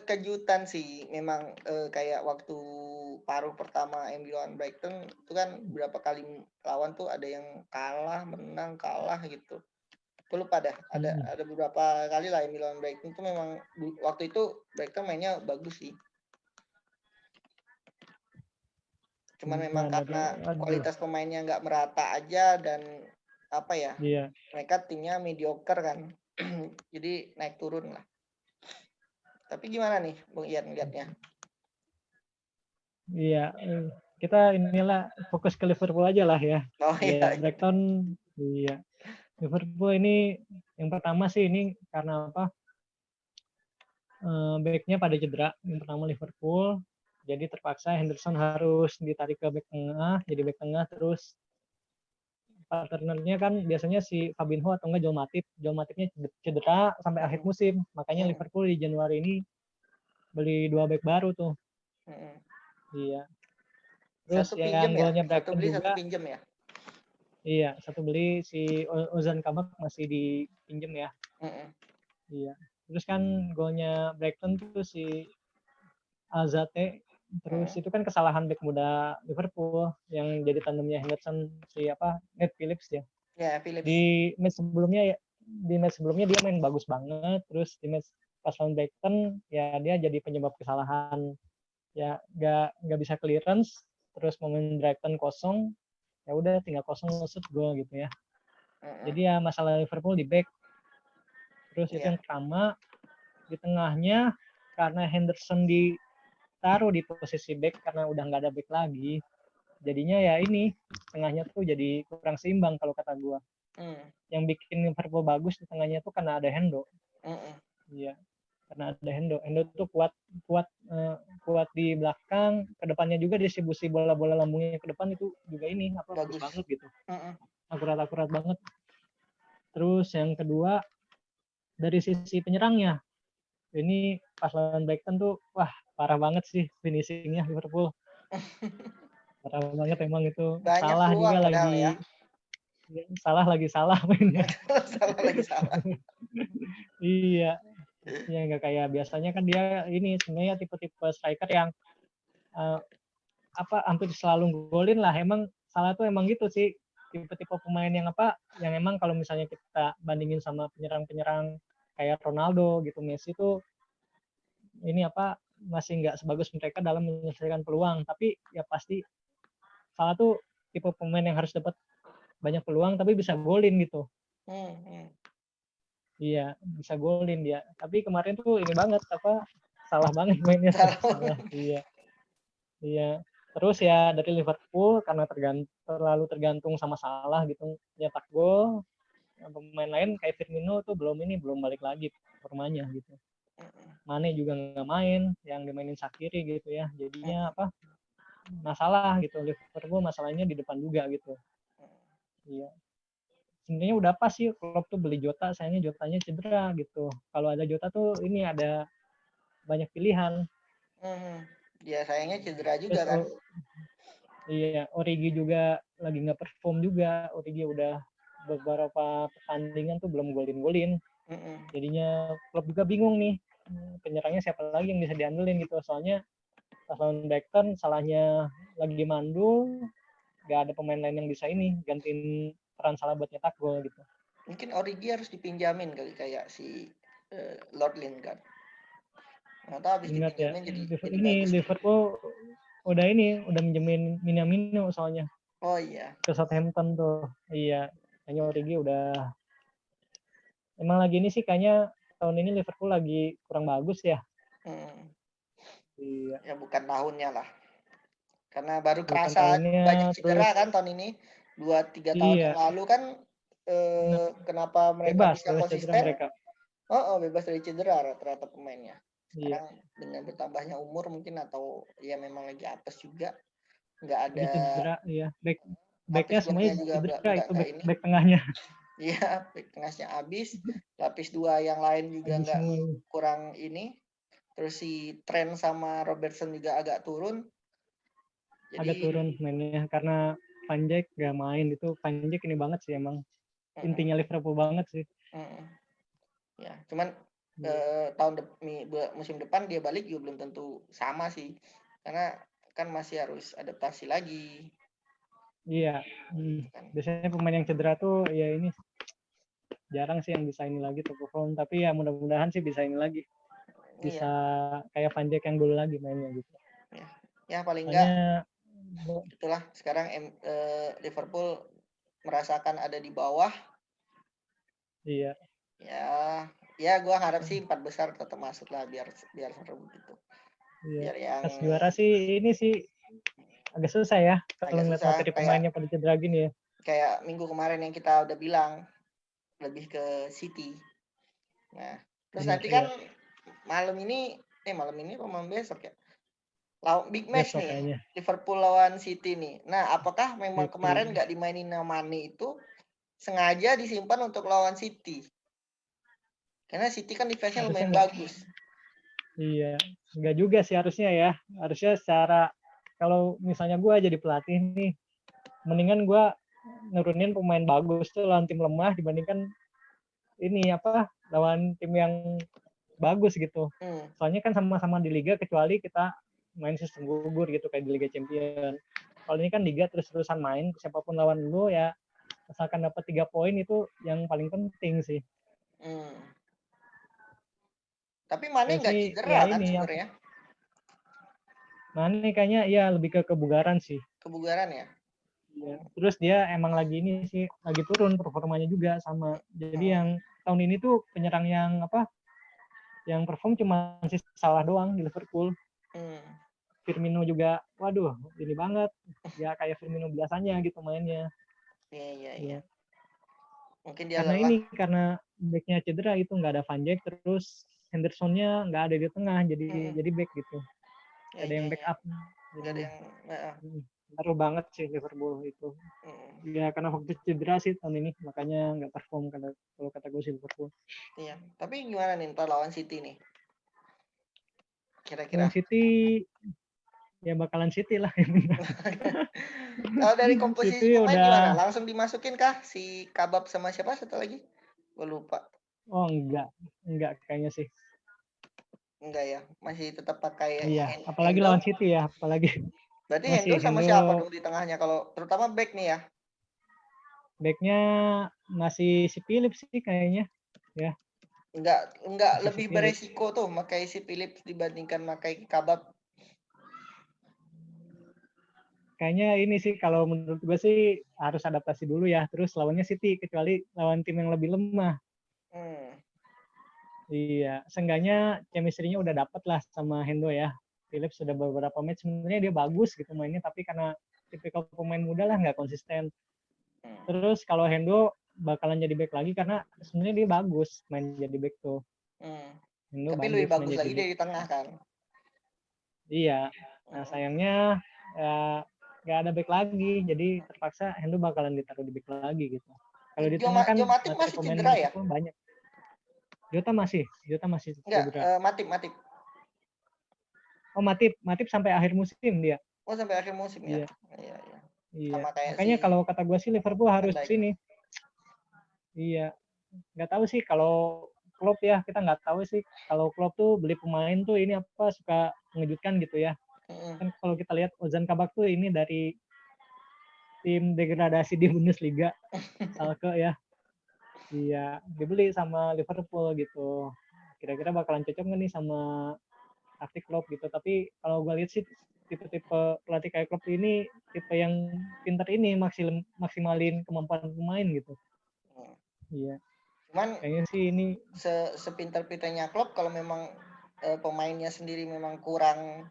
S1: kejutan sih. Memang kayak waktu paruh pertama MU lawan Brighton itu kan berapa kali lawan tuh ada yang kalah, menang, kalah gitu. Gue lupa dah. Ada beberapa kali lah MU lawan Brighton tuh memang waktu itu Brighton mainnya bagus sih. Cuman memang karena kualitas pemainnya nggak merata aja dan apa ya, mereka timnya mediocre kan. Jadi naik turun lah. Tapi gimana nih Bung Ian lihatnya?
S2: Iya, kita inilah fokus ke Liverpool aja lah ya.
S1: Oh iya.
S2: Brighton, iya. Liverpool ini yang pertama sih ini karena apa? Backnya pada cedera. Yang pertama Liverpool, jadi terpaksa Henderson harus ditarik ke back tengah, jadi back tengah terus partnernya kan biasanya si Fabinho atau enggak Joel Matip. Joel Matipnya cedera sampai akhir musim. Makanya Liverpool di Januari ini beli 2 back baru tuh. Iya. Terus
S1: satu
S2: yang
S1: pinjem
S2: golnya
S1: ya?
S2: Brighton
S1: Satu beli,
S2: juga.
S1: satu pinjem ya?
S2: Iya, satu beli si Ozan Kabak masih dipinjem ya. Iya. Terus kan golnya Brighton tuh si Azate. Terus itu kan kesalahan back muda Liverpool yang jadi tandemnya Henderson si apa Ned Phillips ya.
S1: Ya, Phillips.
S2: Di match sebelumnya dia main bagus banget. Terus di match pas lawan Brighton ya dia jadi penyebab kesalahan. Ya nggak bisa clearance. Terus momen Brighton kosong. Ya udah tinggal kosong shoot gol gitu ya. Jadi ya masalah Liverpool di back. Terus itu yang pertama. Di tengahnya karena Henderson ditaruh di posisi back karena udah nggak ada back lagi. Jadinya ya ini tengahnya tuh jadi kurang seimbang kalau kata gue. Yang bikin Liverpool bagus di tengahnya tuh karena ada Hendo. Iya, karena ada Hendo. Hendo tuh kuat di belakang. Kedepannya juga distribusi bola-bola lambungnya ke depan itu juga ini apa bagus banget gitu. Akurat banget. Terus yang kedua dari sisi penyerangnya. Ini pas lawan Brighton tuh wah parah banget sih finishingnya Liverpool. Parah banget emang itu.
S1: Banyak
S2: salah juga lagi. Ya. Salah mainnya.
S1: Salah lagi salah.
S2: Iya. Ya nggak kayak biasanya kan dia ini sebenarnya tipe-tipe striker yang hampir selalu golin lah. Emang salah tuh emang gitu sih. Tipe-tipe pemain yang yang emang kalau misalnya kita bandingin sama penyerang-penyerang kayak Ronaldo gitu, Messi tuh ini masih nggak sebagus mereka dalam menyelesaikan peluang, tapi ya pasti salah tuh tipe pemain yang harus dapat banyak peluang tapi bisa golin gitu. Iya bisa golin dia, tapi kemarin tuh ini banget salah banget mainnya. Salah. Iya terus ya dari Liverpool karena terlalu tergantung sama Salah gitu nyetak gol. Pemain lain kayak Firmino tuh belum balik lagi formanya gitu. Mane juga nggak main, yang dimainin Shaqiri gitu ya. Jadinya masalah gitu. Liverpool masalahnya di depan juga gitu. Iya. Sebenarnya udah pas sih Klopp tuh beli Jota, sayangnya Jotanya cedera gitu. Kalau ada Jota tuh ini ada banyak pilihan.
S1: Ya sayangnya cedera juga kan.
S2: Iya, Origi juga lagi nggak perform juga. Origi udah beberapa pertandingan tuh belum golin. Jadinya Klopp juga bingung nih. Penyerangnya siapa lagi yang bisa diandelin gitu. Soalnya pas lawan Brighton salahnya lagi mandul, nggak ada pemain lain yang bisa ini gantiin peran Salah buat nyetak gol gitu.
S1: Mungkin Origi harus dipinjamin kali kayak si Lord Lingard. Nggak tahu habis dipinjamin
S2: ya.
S1: jadi
S2: ini
S1: bagus.
S2: Liverpool udah minjemin Minamino soalnya.
S1: Oh iya.
S2: Ke Southampton tuh. Iya. Kayaknya Origi udah emang lagi ini sih kayaknya tahun ini Liverpool lagi kurang bagus ya. Iya.
S1: Ya bukan tahunnya lah. Karena baru kerasa banyak cedera kan tahun ini. 2-3 tahun yang lalu kan kenapa mereka bisa konsisten? Oh, bebas dari cedera rata-rata pemainnya.
S2: Iya,
S1: Sekarang dengan bertambahnya umur mungkin atau ya memang lagi apes juga, nggak
S2: lagi
S1: ada
S2: cedera, iya.
S1: lapis
S2: Backnya semuanya
S1: bloknya juga
S2: cedera itu
S1: nggak
S2: back
S1: ini.
S2: back tengahnya.
S1: Iya, back tengahnya habis, lapis 2 yang lain juga
S2: Habis
S1: nggak
S2: semua ini.
S1: kurang ini, terus si Trent sama Robertson juga agak turun.
S2: Agak
S1: Jadi
S2: turun mainnya karena Van Dijk gak main itu. Van Dijk ini banget sih emang
S1: mhm,
S2: intinya Liverpool banget sih.
S1: mhm, ya, cuman,
S2: Iya.
S1: musim depan dia balik juga belum tentu sama sih, karena kan masih harus adaptasi lagi,
S2: Iya.
S1: gitu kan.
S2: Biasanya pemain yang cedera tuh ya ini jarang sih yang bisa ini lagi top perform, tapi ya mudah-mudahan sih bisa ini lagi. Bisa
S1: Iya,
S2: kayak Van Dijk yang dulu lagi mainnya gitu.
S1: ya. Ya paling enggak
S2: Soalnya
S1: itulah sekarang Liverpool merasakan ada di bawah,
S2: iya,
S1: ya ya gua harap sih 4 besar tetap masuk lah biar biar seru gitu.
S2: iya.
S1: Biar yang
S2: Pas juara sih ini sih agak susah ya kalau
S1: agak
S2: ngeliat
S1: susah
S2: materi
S1: kayak
S2: pemainnya pada cedera gini ya.
S1: kayak minggu kemarin yang kita udah bilang lebih ke City. Nah, terus
S2: Benar
S1: nanti kan
S2: ya.
S1: malam ini apa malam besok ya? Big match
S2: Besok
S1: nih,
S2: kayaknya.
S1: Liverpool lawan City nih. Nah, apakah memang kemarin
S2: City.
S1: nggak dimainin Mane itu sengaja disimpan untuk lawan City? Karena City kan defense-nya
S2: Harusnya
S1: lumayan
S2: nggak.
S1: bagus.
S2: Iya, nggak juga sih harusnya ya. Harusnya secara kalau misalnya gue jadi pelatih nih, mendingan gue nurunin pemain bagus tuh lawan tim lemah dibandingkan ini apa lawan tim yang bagus gitu.
S1: Hmm,
S2: Soalnya kan sama-sama di liga kecuali kita main sistem gugur gitu kayak di Liga Champion. Kalau ini kan liga terus-terusan main, siapapun lawan lu ya asalkan dapat 3 poin itu yang paling penting sih.
S1: hmm. Tapi Mane
S2: Ya
S1: nggak
S2: sih
S1: cedera
S2: ya
S1: kan
S2: ini apa?
S1: sebenarnya?
S2: Nah ini kayaknya ya lebih ke kebugaran sih.
S1: Kebugaran ya?
S2: Ya. Terus dia emang lagi ini sih lagi turun performanya juga sama. Jadi
S1: Hmm,
S2: yang tahun ini tuh penyerang yang apa? Yang perform cuma si Salah doang di Liverpool.
S1: hmm.
S2: Firmino juga, waduh, ini banget. Ya kayak Firmino biasanya gitu mainnya.
S1: Iya, iya, iya.
S2: Ya.
S1: Mungkin dia
S2: Karena
S1: lelah.
S2: ini karena backnya cedera itu nggak ada Van Dijk terus Hendersonnya nggak ada di tengah
S1: Hmm,
S2: jadi back gitu.
S1: ya,
S2: Ada
S1: iya,
S2: yang
S1: iya.
S2: backup.
S1: Nggak ada
S2: Jadi
S1: yang
S2: ngaruh banget sih Liverpool itu.
S1: hmm,
S2: Ya karena waktu cedera sih tahun ini makanya nggak perform kalau kata gue sih Liverpool.
S1: iya. Tapi gimana nih ntar lawan City nih?
S2: Lawan
S1: Kira-kira.
S2: City ya bakalan City lah.
S1: Kalau dari komposisi
S2: City
S1: pemain gimana?
S2: udah
S1: Langsung dimasukin kah si Kabab sama siapa satu lagi? Gue lupa.
S2: oh enggak kayaknya sih.
S1: Enggak ya, masih tetap pakai
S2: Iya, apalagi
S1: Hendo.
S2: lawan City ya, apalagi
S1: Berarti
S2: masih
S1: Hendo sama
S2: Hendo
S1: siapa dong di tengahnya kalau terutama back nih ya?
S2: backnya masih si Phillips sih kayaknya ya
S1: Enggak
S2: masih si
S1: lebih
S2: Phillips.
S1: beresiko tuh pakai si Phillips dibandingkan pakai Kabab.
S2: Kayaknya ini sih kalau menurut gue sih harus adaptasi dulu ya. Terus lawannya City kecuali lawan tim yang lebih lemah.
S1: Hmm,
S2: Iya, seenggaknya chemistry-nya udah dapet lah sama Hendo ya. Phillips sudah beberapa match sebenarnya dia bagus gitu mainnya, tapi karena tipikal pemain muda lah nggak konsisten.
S1: hmm,
S2: Terus kalau Hendo bakalan jadi back lagi karena sebenarnya dia bagus main jadi back tuh.
S1: hmm.
S2: Hendo
S1: Tapi lebih
S2: bagus main
S1: bagus
S2: jadi
S1: lagi
S2: back.
S1: dia di tengah kan.
S2: Iya. Nah
S1: Hmm.
S2: sayangnya ya, nggak ada back lagi, jadi terpaksa Hendo bakalan ditaruh di back lagi gitu. Kalau di tengah kan
S1: Jo Matip
S2: materi
S1: masih
S2: pemain
S1: cedera ya?
S2: Liverpool banyak. Jota masih
S1: Enggak,
S2: cedera.
S1: Matip.
S2: Oh Matip sampai akhir musim dia.
S1: Oh sampai akhir musim ya.
S2: Iya.
S1: Iya, iya.
S2: Iya.
S1: Sama kayak
S2: Makanya
S1: si
S2: kalau kata gue sih Liverpool
S1: Van
S2: harus
S1: Dijk.
S2: ini. Iya. Nggak tahu sih kalau Klopp ya kita nggak tahu sih kalau Klopp tuh beli pemain tuh ini apa suka mengejutkan gitu ya.
S1: Hmm,
S2: Kan kalau kita lihat Ozan Kabak tuh ini dari tim degradasi di Bundesliga, Schalke ya. Iya, dibeli sama Liverpool gitu. Kira-kira bakalan cocok nggak nih sama taktik Klopp gitu. Tapi kalau gue lihat sih tipe-tipe pelatih kayak Klopp ini tipe yang pinter ini maksimalin kemampuan pemain gitu.
S1: hmm.
S2: Iya,
S1: Cuman
S2: kayaknya sih ini
S1: sepintar-pintarnya klub kalau memang pemainnya sendiri memang kurang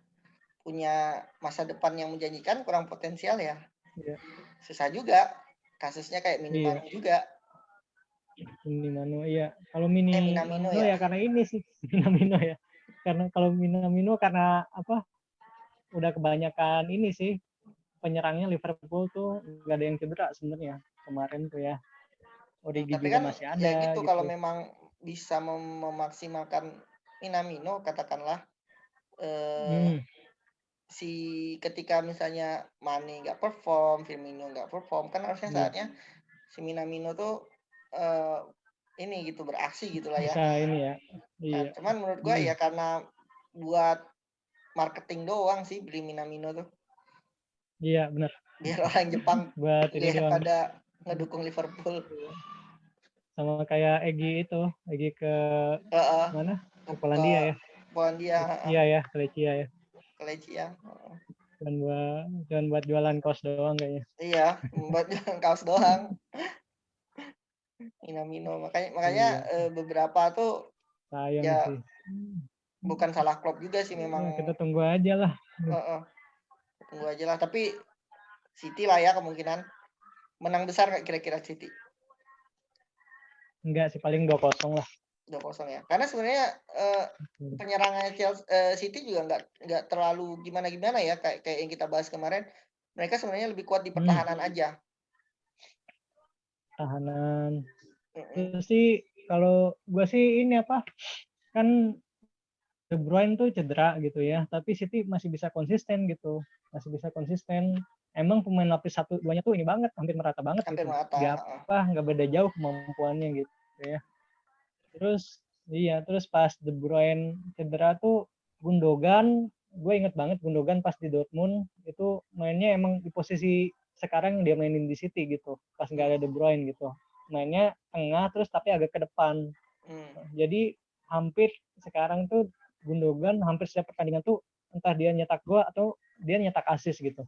S1: punya masa depan yang menjanjikan, kurang potensial ya
S2: iya,
S1: susah juga. Kasusnya kayak
S2: iya,
S1: Miniman juga.
S2: Minamino iya. Kalau
S1: Minamino
S2: Minamino
S1: ya.
S2: ya karena ini sih Minamino ya. Karena kalau Minamino karena apa? Udah kebanyakan ini sih penyerangnya Liverpool tuh nggak ada yang cedera sebenarnya kemarin tuh ya. Origi
S1: Tapi
S2: juga
S1: kan
S2: masih
S1: ya
S2: ada
S1: gitu kalau
S2: gitu.
S1: memang bisa memaksimalkan Minamino katakanlah eh,
S2: Hmm,
S1: si ketika misalnya Mane nggak perform, Firmino nggak perform, kan harusnya
S2: iya.
S1: saatnya si Minamino tuh eh, ini gitu beraksi gitulah ya.
S2: Bisa ini ya.
S1: Nah,
S2: Iya.
S1: cuman menurut gua
S2: Hmm,
S1: ya karena buat marketing doang sih beli Minamino tuh,
S2: iya benar.
S1: biar orang Jepang
S2: Buat ini
S1: lihat
S2: doang.
S1: pada ngedukung Liverpool.
S2: Sama kayak Egy ke
S1: Heeh,
S2: mana?
S1: ke,
S2: Ke
S1: ke
S2: Polandia ya.
S1: Polandia,
S2: Iya ya, ke Lechia ya.
S1: ke Lechia.
S2: Cuman buat jualan kaos doang kayaknya.
S1: Iya, buat kaos doang. Minamino makanya makanya
S2: Iya,
S1: beberapa tuh
S2: sayang
S1: ya
S2: sih.
S1: bukan salah Klopp juga sih memang.
S2: Ya, kita tunggu aja lah.
S1: Heeh, tunggu aja lah. Tapi City lah ya kemungkinan menang besar nggak kira-kira City?
S2: Enggak sih, paling 2-0 lah.
S1: 2-0 ya. Karena sebenarnya penyerangan City juga nggak terlalu gimana-gimana ya kayak yang kita bahas kemarin. Mereka sebenarnya lebih kuat di pertahanan aja.
S2: Tahanan.
S1: Mm-mm.
S2: Terus sih, kalau gue sih ini apa, kan De Bruyne tuh cedera gitu ya, tapi City masih bisa konsisten gitu. Masih bisa konsisten. Emang pemain lapis 1-2-nya tuh ini banget, hampir merata banget
S1: Hampir
S2: gitu.
S1: merata.
S2: Nggak beda jauh kemampuannya gitu ya. Terus terus pas De Bruyne cedera tuh Gundogan, gue inget banget Gundogan pas di Dortmund itu mainnya emang di posisi sekarang yang dia mainin di City gitu, pas nggak ada De Bruyne gitu. Mainnya tengah terus tapi agak ke depan. Jadi hampir sekarang tuh Gundogan hampir setiap pertandingan tuh entah dia nyetak gol atau dia nyetak assist gitu.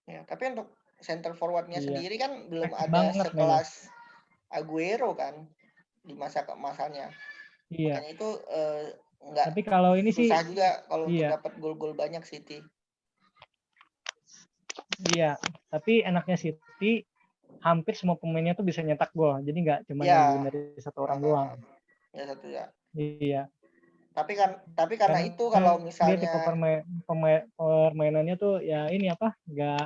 S1: Ya, tapi untuk center forwardnya
S2: Iya,
S1: sendiri kan belum
S2: efektif
S1: ada
S2: banget mainnya.
S1: sekelas Aguero kan di masa keemasannya.
S2: Iya,
S1: Makanya itu nggak
S2: tapi kalau ini sih
S1: susah juga kalau untuk
S2: iya,
S1: dapat gol-gol banyak City.
S2: iya. Tapi enaknya City hampir semua pemainnya tuh bisa nyetak gol. Jadi nggak cuma nungguin
S1: Ya,
S2: dari satu orang doang.
S1: ya satu ya.
S2: Iya.
S1: Tapi karena itu
S2: Karena
S1: kalau
S2: dia tipe
S1: misalnya
S2: permainannya tuh ya ini apa? Nggak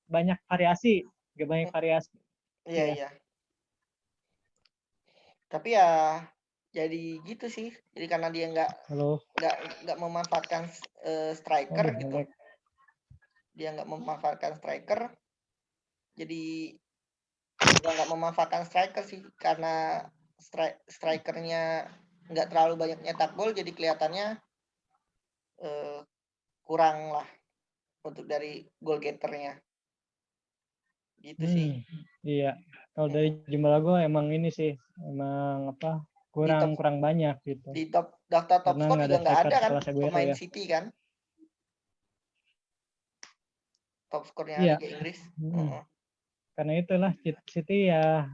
S2: banyak variasi. Nggak banyak variasi.
S1: iya
S2: Ya.
S1: iya. Tapi ya jadi gitu sih. Jadi karena dia
S2: Halo.
S1: nggak memanfaatkan striker
S2: Waduh,
S1: gitu.
S2: nge-lag.
S1: Dia nggak memanfaatkan striker. Jadi nggak memanfaatkan striker sih karena strikernya nggak terlalu banyak nyetak gol jadi kelihatannya kurang lah untuk dari goal getternya gitu sih.
S2: Iya. Kalau dari jumlah gol emang ini sih, emang apa?
S1: Di top
S2: Kurang banyak gitu.
S1: di top daftar top
S2: Karena
S1: skor
S2: nggak
S1: juga
S2: ada
S1: nggak
S2: striker
S1: ada kan
S2: sekelas Aguero
S1: pemain
S2: ya.
S1: City kan top skornya
S2: Iya.
S1: Liga Inggris.
S2: Karena itulah City ya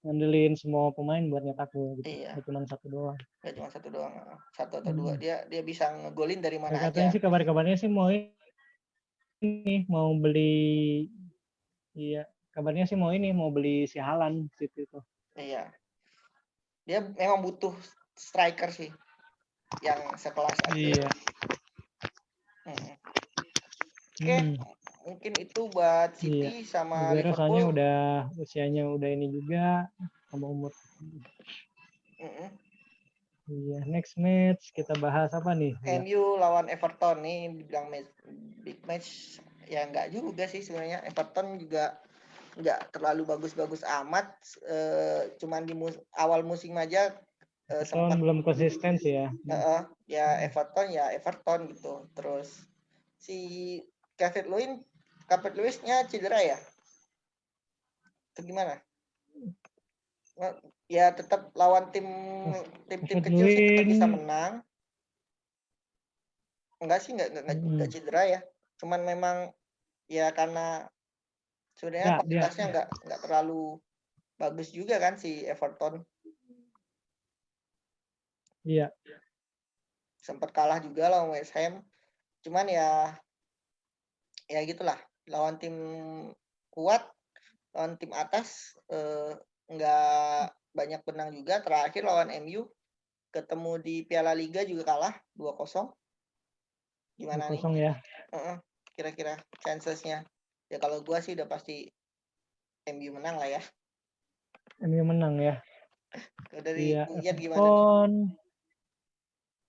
S2: ngandelin semua pemain buat nyetak gol gitu.
S1: Iya,
S2: Gak cuma satu doang.
S1: nggak cuma satu doang, satu atau dua dia bisa ngegolin dari
S2: Ya,
S1: mana
S2: katanya
S1: aja.
S2: sih kabarnya sih mau beli iya kabarnya sih mau beli si Haaland City itu.
S1: Iya, dia memang butuh striker sih yang sekelas Aguero.
S2: Iya.
S1: Oke, mungkin itu buat
S2: Iya.
S1: City sama
S2: Aguero soalnya
S1: Liverpool.
S2: udah usianya udah ini juga sama umur. Iya, next match kita bahas apa nih? Ya.
S1: MU lawan Everton nih dibilang big match ya nggak juga sih sebenarnya. Everton juga nggak terlalu bagus-bagus amat. Cuman di awal musim aja
S2: Everton
S1: sempat
S2: belum konsisten sih ya.
S1: ya Everton gitu. Terus si David Luiz-nya cedera ya? Atau gimana? Ya tetap lawan tim-tim
S2: David
S1: kecil sih tetap bisa
S2: Luiz
S1: menang. Enggak sih enggak cedera ya. Cuman memang ya karena sebenarnya
S2: enggak dia
S1: kualitasnya enggak terlalu bagus juga kan si Everton.
S2: iya
S1: Sempat kalah juga lawan West Ham. Cuman ya gitulah. Lawan tim kuat, lawan tim atas enggak banyak menang juga. Terakhir lawan MU ketemu di Piala Liga juga kalah 2-0. Gimana nih?
S2: 2-0 ya.
S1: Kira-kira chancesnya. Ya kalau gua sih udah pasti MU menang lah ya.
S2: MU menang ya.
S1: Dari
S2: Iya,
S1: Uyan gimana nih?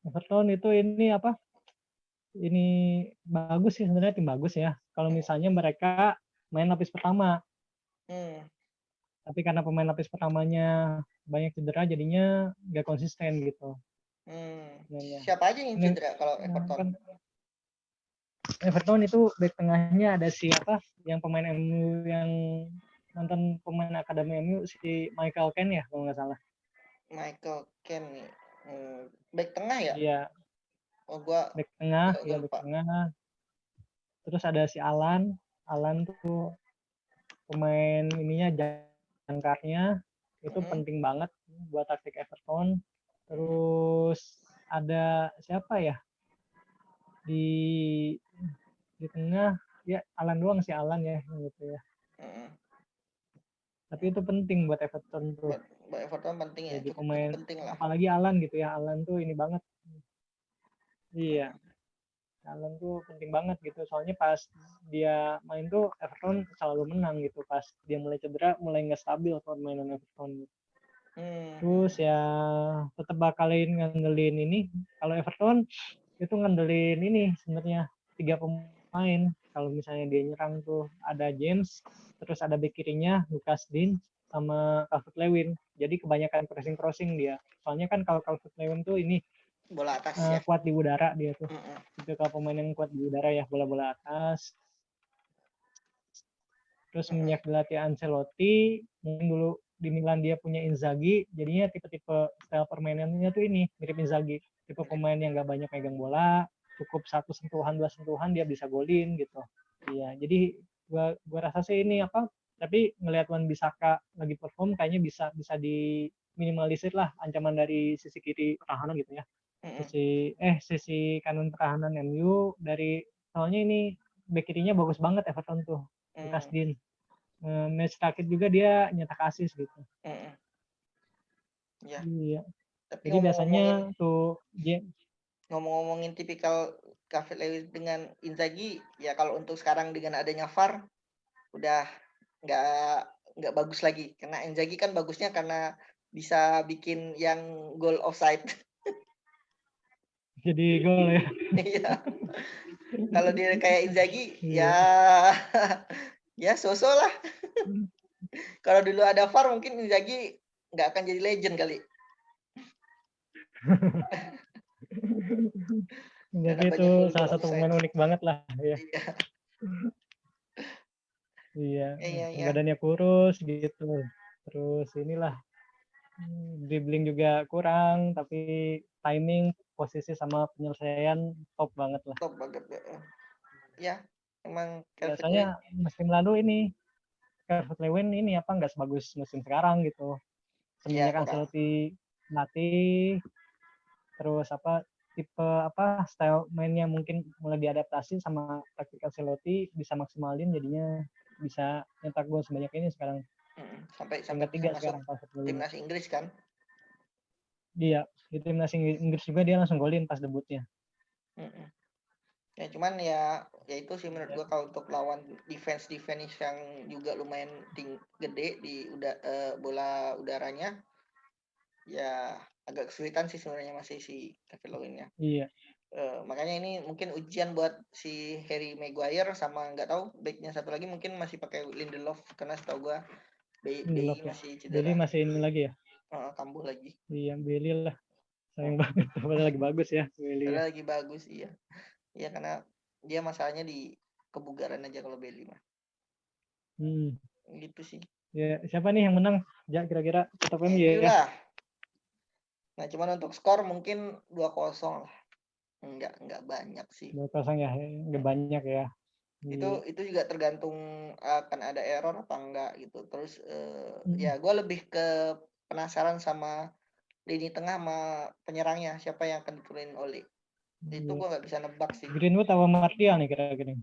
S2: Everton itu ini apa? Ini bagus sih sebenarnya, tim bagus ya. Kalau misalnya mereka main lapis pertama. Tapi karena pemain lapis pertamanya banyak cedera, jadinya nggak konsisten gitu.
S1: Siapa aja yang cedera kalau Everton?
S2: Kan Everton itu back tengahnya ada siapa? Yang pemain MU yang nonton pemain akademi MU si Michael Keane ya kalau nggak salah.
S1: Michael Keane nih. Back tengah ya?
S2: Iya.
S1: Oh gua
S2: back tengah,
S1: gua
S2: back tengah. Terus ada si Alan tuh pemain ininya jangkarnya itu penting banget buat taktik Everton. Terus ada siapa ya di tengah ya Alan doang sih Alan ya gitu ya. Tapi itu penting buat Everton tuh.
S1: Buat Everton penting ya,
S2: jadi
S1: cukup
S2: pemain
S1: penting lah.
S2: Apalagi Alan gitu ya, Alan tuh ini banget. Iya. Alan tuh penting banget gitu. Soalnya pas dia main tuh Everton selalu menang gitu. Pas dia mulai cedera, mulai nggak stabil permainan Everton. Terus ya tetap bakalin ngandelin ini. Kalau Everton itu ngandelin ini sebenarnya 3 pemain. Kalau misalnya dia nyerang tuh ada James, terus ada bek kirinya Lucas Digne sama Calvert-Lewin. Jadi kebanyakan crossing dia. Soalnya kan kalau Calvert-Lewin tuh ini
S1: bola atas ya.
S2: Kuat di udara dia tuh. Itu kalau pemain yang kuat di udara ya, bola-bola atas. Terus semenjak dilatih Ancelotti, mungkin dulu di Milan dia punya Inzaghi, jadinya tipe-tipe style permainannya tuh ini mirip Inzaghi. Tipe pemain yang gak banyak megang bola, cukup 1 sentuhan 2 sentuhan dia bisa golin gitu. Iya, jadi gua rasa sih ini apa? Tapi ngelihat Wan Bissaka lagi perform kayaknya bisa diminimalisir lah ancaman dari sisi kiri pertahanan gitu ya. Sisi kanan pertahanan MU dari soalnya ini bek kirinya bagus banget Everton tuh. Lucas Digne. Match terakhir juga dia nyetak assist gitu.
S1: Ya.
S2: Iya.
S1: Tapi
S2: jadi biasanya tuh
S1: ngomong-ngomongin tipikal Calvert-Lewin dengan Inzaghi, ya kalau untuk sekarang dengan adanya VAR udah nggak bagus lagi. Karena Inzaghi kan bagusnya karena bisa bikin yang goal offside.
S2: Jadi gol ya.
S1: Iya. Kalau dia kayak Inzaghi ya ya so-so lah. Kalau dulu ada VAR mungkin Inzaghi nggak akan jadi legend kali.
S2: Jadi itu salah satu pemain unik banget lah ya. Iya. Badannya kurus gitu. Terus inilah dribbling juga kurang, tapi timing, posisi sama penyelesaian top banget lah.
S1: Top banget ya. Emang
S2: biasanya musim lalu ini Calvert-Lewin ini apa nggak sebagus musim sekarang gitu. Semenjak Ancelotti latih, terus apa tipe apa style mainnya mungkin mulai diadaptasi sama taktik Ancelotti, bisa maksimalin jadinya bisa nyetak gol sebanyak ini sekarang.
S1: Sampai
S2: 3 sekarang
S1: timnas Inggris kan?
S2: Iya, di timnas Inggris juga dia langsung golin pas debutnya.
S1: Ya cuman ya itu sih menurut gua kalau untuk lawan defense yang juga lumayan gede di bola udaranya ya agak kesulitan sih sebenarnya masih si Calvert-Lewin-nya.
S2: Iya.
S1: Makanya ini mungkin ujian buat si Harry Maguire sama nggak tahu backnya satu lagi mungkin masih pakai Lindelof karena setahu gua Bailey masih cedera.
S2: Bailey masih ini lagi ya?
S1: Kambuh lagi.
S2: Iya, Bailey lah. Sayang banget. Padahal lagi bagus ya Bailey.
S1: Padahal lagi bagus iya. Iya karena dia masalahnya di kebugaran aja kalau Bailey mah. Gitu sih.
S2: Ya, siapa nih yang menang? Ya kira-kira tetap MU
S1: ya. Nah, cuman untuk skor mungkin 2-0 lah. Enggak banyak sih.
S2: 2-0 ya, enggak banyak ya.
S1: Itu juga tergantung akan ada error apa enggak gitu. Terus ya gue lebih ke penasaran sama lini tengah sama penyerangnya siapa yang akan diturunin Ole. Itu gue nggak bisa nebak sih.
S2: Greenwood atau Martial nih kira-kira?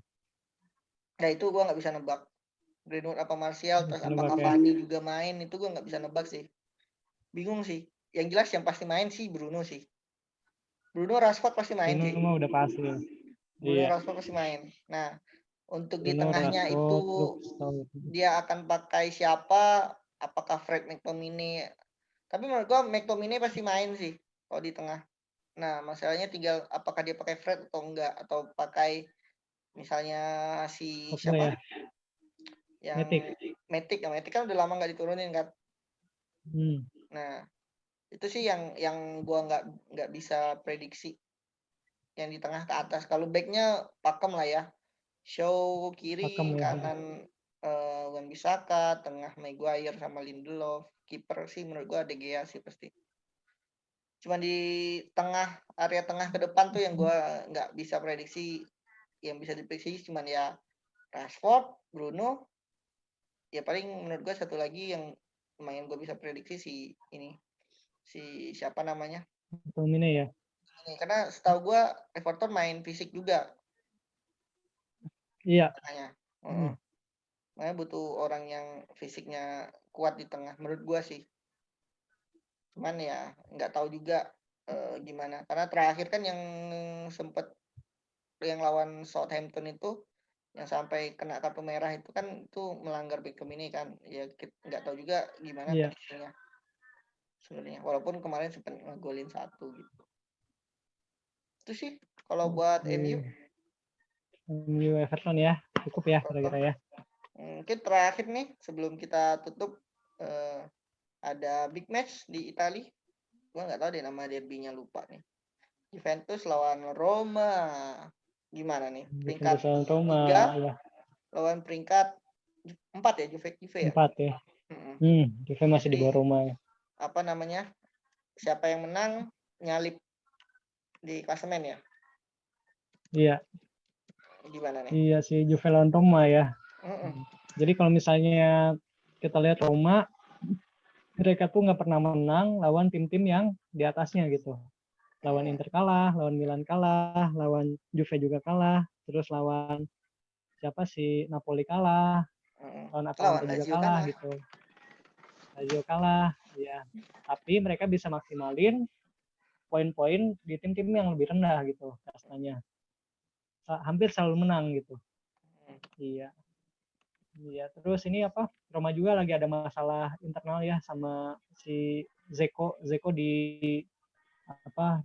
S1: Nah itu gue nggak bisa nebak. Greenwood apa Martial terus apa Cavani juga main itu gue nggak bisa nebak sih. bingung sih. Yang jelas yang pasti main sih Bruno sih. Bruno Rashford pasti main
S2: Bruno
S1: sih.
S2: mah udah pasti.
S1: Bruno
S2: Iya.
S1: Rashford pasti main. Nah, untuk di
S2: Bruno,
S1: tengahnya itu
S2: Rashford, Luke Shaw.
S1: dia akan pakai siapa? Apakah Fred McTominay? Tapi menurut gua McTominay pasti main sih kalau di tengah. Nah, masalahnya tinggal apakah dia pakai Fred atau enggak, atau pakai misalnya si
S2: Pogba
S1: siapa
S2: ya.
S1: yang
S2: Matic.
S1: Matic. Nah, Matic kan udah lama nggak diturunin kan.
S2: Hmm.
S1: Nah, itu sih yang gua nggak bisa prediksi yang di tengah ke atas. Kalau backnya pakem lah ya. Shaw
S2: Pakem
S1: kiri,
S2: ya.
S1: kanan Wan-Bissaka, tengah Maguire sama Lindelof. Kiper sih menurut gua De Gea sih pasti. Cuma di tengah, area tengah ke depan tuh yang gua nggak bisa prediksi. Yang bisa diprediksi cuman ya Rashford, Bruno, ya paling menurut gua satu lagi yang lumayan gua bisa prediksi si ini, si siapa namanya?
S2: McTominay ya.
S1: Karena setahu gua Everton main fisik juga
S2: Iya.
S1: tengahnya.
S2: Hmm.
S1: Makanya butuh orang yang fisiknya kuat di tengah menurut gua sih. Cuman ya nggak tahu juga gimana. Karena terakhir kan yang sempet yang lawan Southampton itu yang sampai kena kartu merah itu kan itu melanggar Beckham ini kan. Ya nggak tahu juga gimana
S2: Iya.
S1: prediksinya sebenarnya. Walaupun kemarin sempat ngegolin 1 gitu. Itu sih kalau buat MU.
S2: MU Everton ya. Cukup ya kira-kira ya.
S1: Mungkin terakhir nih sebelum kita tutup ada big match di Italia. Gua nggak tahu deh nama derbynya lupa nih. Juventus lawan Roma. Gimana nih? Peringkat
S2: Juventus lawan Roma
S1: 3
S2: ya.
S1: lawan peringkat 4 ya, Juve ya.
S2: 4 ya. Juve masih di
S1: Jadi
S2: bawah Roma ya.
S1: apa namanya? Siapa yang menang nyalip di klasemen ya?
S2: Iya.
S1: Gimana nih?
S2: Iya sih Juve lawan Roma ya.
S1: Mm-mm.
S2: Jadi kalau misalnya kita lihat Roma, mereka tuh nggak pernah menang lawan tim-tim yang di atasnya gitu. Lawan Inter kalah, lawan Milan kalah, lawan Juve juga kalah, terus lawan siapa sih Napoli kalah, lawan Atalanta
S1: Lawan
S2: juga
S1: Lazio
S2: kalah
S1: kalah.
S2: gitu. Lazio kalah, ya. Tapi mereka bisa maksimalin poin-poin di tim-tim yang lebih rendah gitu kastanya. Hampir selalu menang gitu. Iya. Iya, terus ini apa? Roma juga lagi ada masalah internal ya sama si Zeko di apa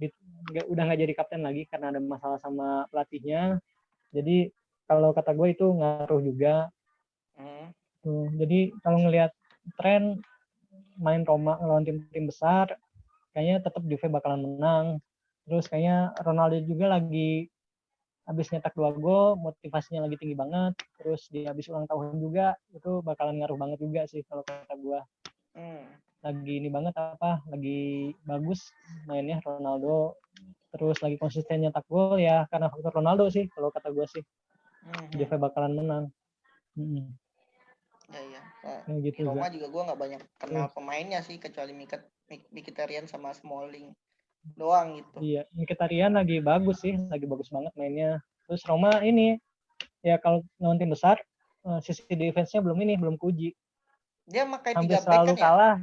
S2: udah nggak jadi kapten lagi karena ada masalah sama pelatihnya. Jadi kalau kata gue itu ngaruh juga. Tuh, jadi kalau ngelihat tren main Roma ngelawan tim-tim besar, kayaknya tetap Juve bakalan menang. Terus kayaknya Ronaldo juga lagi habis nyetak 2 gol, motivasinya lagi tinggi banget. Terus dia habis ulang tahun juga, itu bakalan ngaruh banget juga sih kalau kata gue. Lagi ini banget lagi bagus mainnya Ronaldo. Terus lagi konsisten nyetak gol ya karena faktor Ronaldo sih kalau kata gue sih. Juve bakalan menang.
S1: Ya.
S2: Nah, gitu
S1: di Roma
S2: juga.
S1: juga gue nggak banyak kenal pemainnya sih kecuali Mkhitaryan sama Smalling doang gitu.
S2: Iya, Mkhitaryan lagi bagus sih, lagi bagus banget mainnya. Terus Roma ini ya kalau lawan tim besar sisi defense-nya belum kuji.
S1: Dia pakai
S2: Hampir
S1: 3 back
S2: selalu
S1: kan ya?
S2: kalah.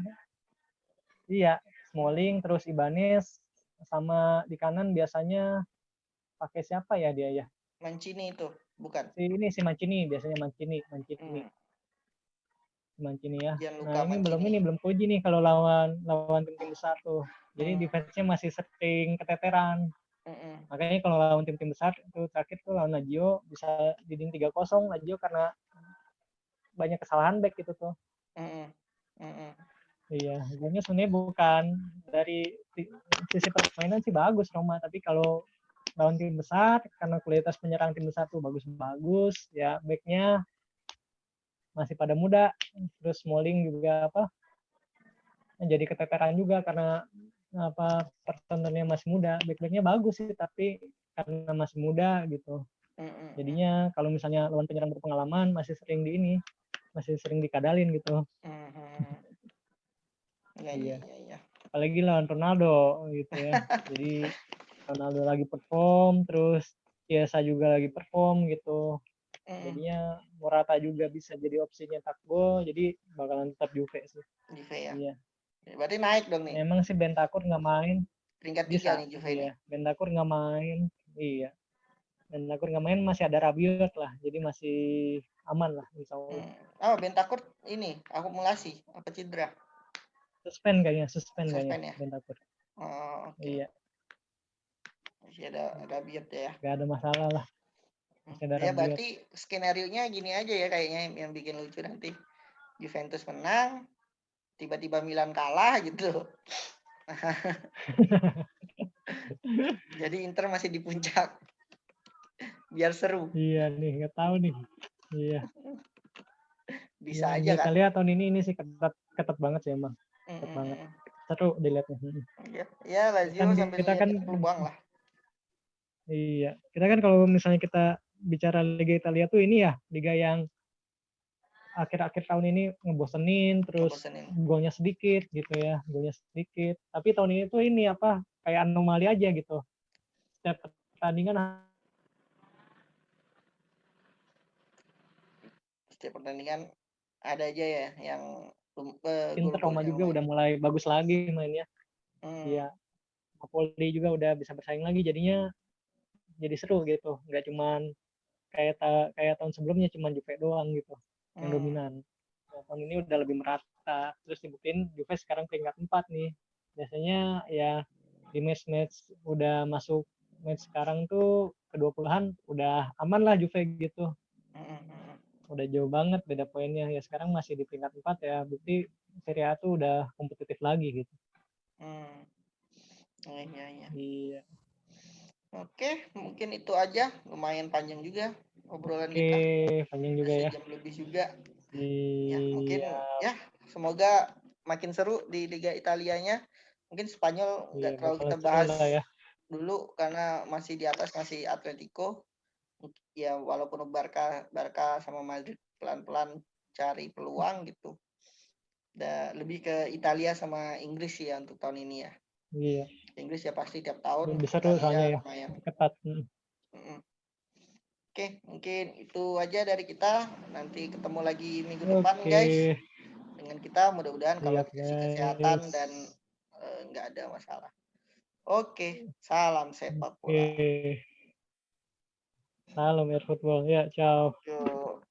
S2: Iya, Smalling terus Ibanez sama di kanan biasanya pakai siapa ya dia ya?
S1: Mancini itu, bukan?
S2: Si Mancini, biasanya Mancini ya. Nah,
S1: Gianluca
S2: ini
S1: Mancini.
S2: belum kuji nih kalau lawan tim-tim besar tuh. Jadi defense-nya masih sering keteteran. Makanya kalau lawan tim-tim besar itu terakhir tuh lawan Lazio bisa leading 3-0 Lazio karena banyak kesalahan back gitu tuh. Iya, sebenarnya bukan dari sisi permainan sih bagus Roma, tapi kalau lawan tim besar karena kualitas penyerang tim besar tuh bagus-bagus, ya backnya masih pada muda, terus Smalling juga jadi keteteran juga karena personelnya masih muda, back-backnya bagus sih tapi karena masih muda gitu. Jadinya kalau misalnya lawan penyerang berpengalaman masih sering dikadalin gitu. Iya. Apalagi lawan Ronaldo gitu ya. Jadi Ronaldo lagi perform, terus Chiesa juga lagi perform gitu. Jadinya Morata juga bisa jadi opsi nyetak gol, jadi bakalan tetap Juve sih.
S1: Juve ya.
S2: Iya.
S1: Berarti naik dong nih.
S2: Emang sih Bentancur nggak main.
S1: Peringkat 3
S2: Bisa,
S1: nih Juve
S2: iya.
S1: nih.
S2: Bentancur nggak main. Iya. Bentancur nggak main masih ada Rabiot lah. Jadi masih aman lah insya Allah.
S1: Oh, Bentancur ini akumulasi apa cedera?
S2: Suspend kayaknya
S1: Suspend ya.
S2: Bentancur.
S1: Oh, oke.
S2: Iya,
S1: Masih ada Rabiot ya.
S2: nggak ada masalah lah. Masih ada
S1: Ya
S2: Rabiot.
S1: berarti skenario-nya gini aja ya kayaknya yang bikin lucu nanti. Juventus menang, tiba-tiba Milan kalah gitu. Jadi Inter masih di puncak. Biar seru.
S2: Iya nih, nggak tahu nih. Iya.
S1: Bisa
S2: Ya,
S1: aja kan.
S2: kita lihat tahun ini sih ketat banget sih emang. Ketat banget. Seru dilihatnya.
S1: Ya Lazio
S2: Kan
S1: sambil
S2: kita kan
S1: nyetak peluang lah.
S2: iya, kita kan kalau misalnya kita bicara Liga Italia tuh ini ya, liga yang akhir-akhir tahun ini ngebosenin, terus
S1: Ngebosenin.
S2: golnya sedikit gitu ya, golnya sedikit. Tapi tahun ini tuh ini apa, kayak anomali aja gitu. Setiap pertandingan
S1: Setiap pertandingan ada aja ya yang
S2: Inter Roma
S1: gol-golnya
S2: juga
S1: lumayan.
S2: udah mulai bagus lagi mainnya.
S1: Hmm.
S2: Iya, Napoli juga udah bisa bersaing lagi, jadinya jadi seru gitu. Nggak cuman kayak tahun sebelumnya cuman Juve doang gitu yang
S1: Hmm.
S2: dominan. Nah, tahun ini udah lebih merata. Terus dibuktiin Juve sekarang peringkat 4 nih. Biasanya ya di match-match udah masuk match sekarang tuh ke-20-an udah aman lah Juve gitu.
S1: Hmm.
S2: Udah jauh banget beda poinnya. Ya sekarang masih di peringkat 4 ya. Bukti Serie A tuh udah kompetitif lagi gitu.
S1: Hmm. Iya, iya.
S2: Iya.
S1: Oke, mungkin itu aja. Lumayan panjang juga obrolan
S2: Oke,
S1: kita.
S2: panjang juga ya.
S1: Sejam lebih juga. Ya, mungkin
S2: Iya.
S1: ya semoga makin seru di Liga Italianya. Mungkin Spanyol
S2: Iya,
S1: nggak terlalu
S2: bakalan
S1: kita
S2: seru
S1: bahas
S2: lah ya.
S1: dulu karena masih di atas masih Atletico. Ya walaupun Barca Barca sama Madrid pelan-pelan cari peluang gitu. Lebih ke Italia sama Inggris sih ya untuk tahun ini ya.
S2: Iya.
S1: Inggris ya pasti tiap tahun,
S2: Lebih seru soalnya
S1: Italia
S2: ya.
S1: lumayan.
S2: Ketat.
S1: Oke, mungkin itu aja dari kita. Nanti ketemu lagi minggu depan,
S2: Oke.
S1: guys. Dengan kita mudah-mudahan kalau
S2: Siap,
S1: dikasih kesehatan
S2: guys.
S1: dan nggak ada masalah. Oke, salam sepak bola.
S2: Oke. Salam Air Football. Ya, ciao.
S1: Yuk.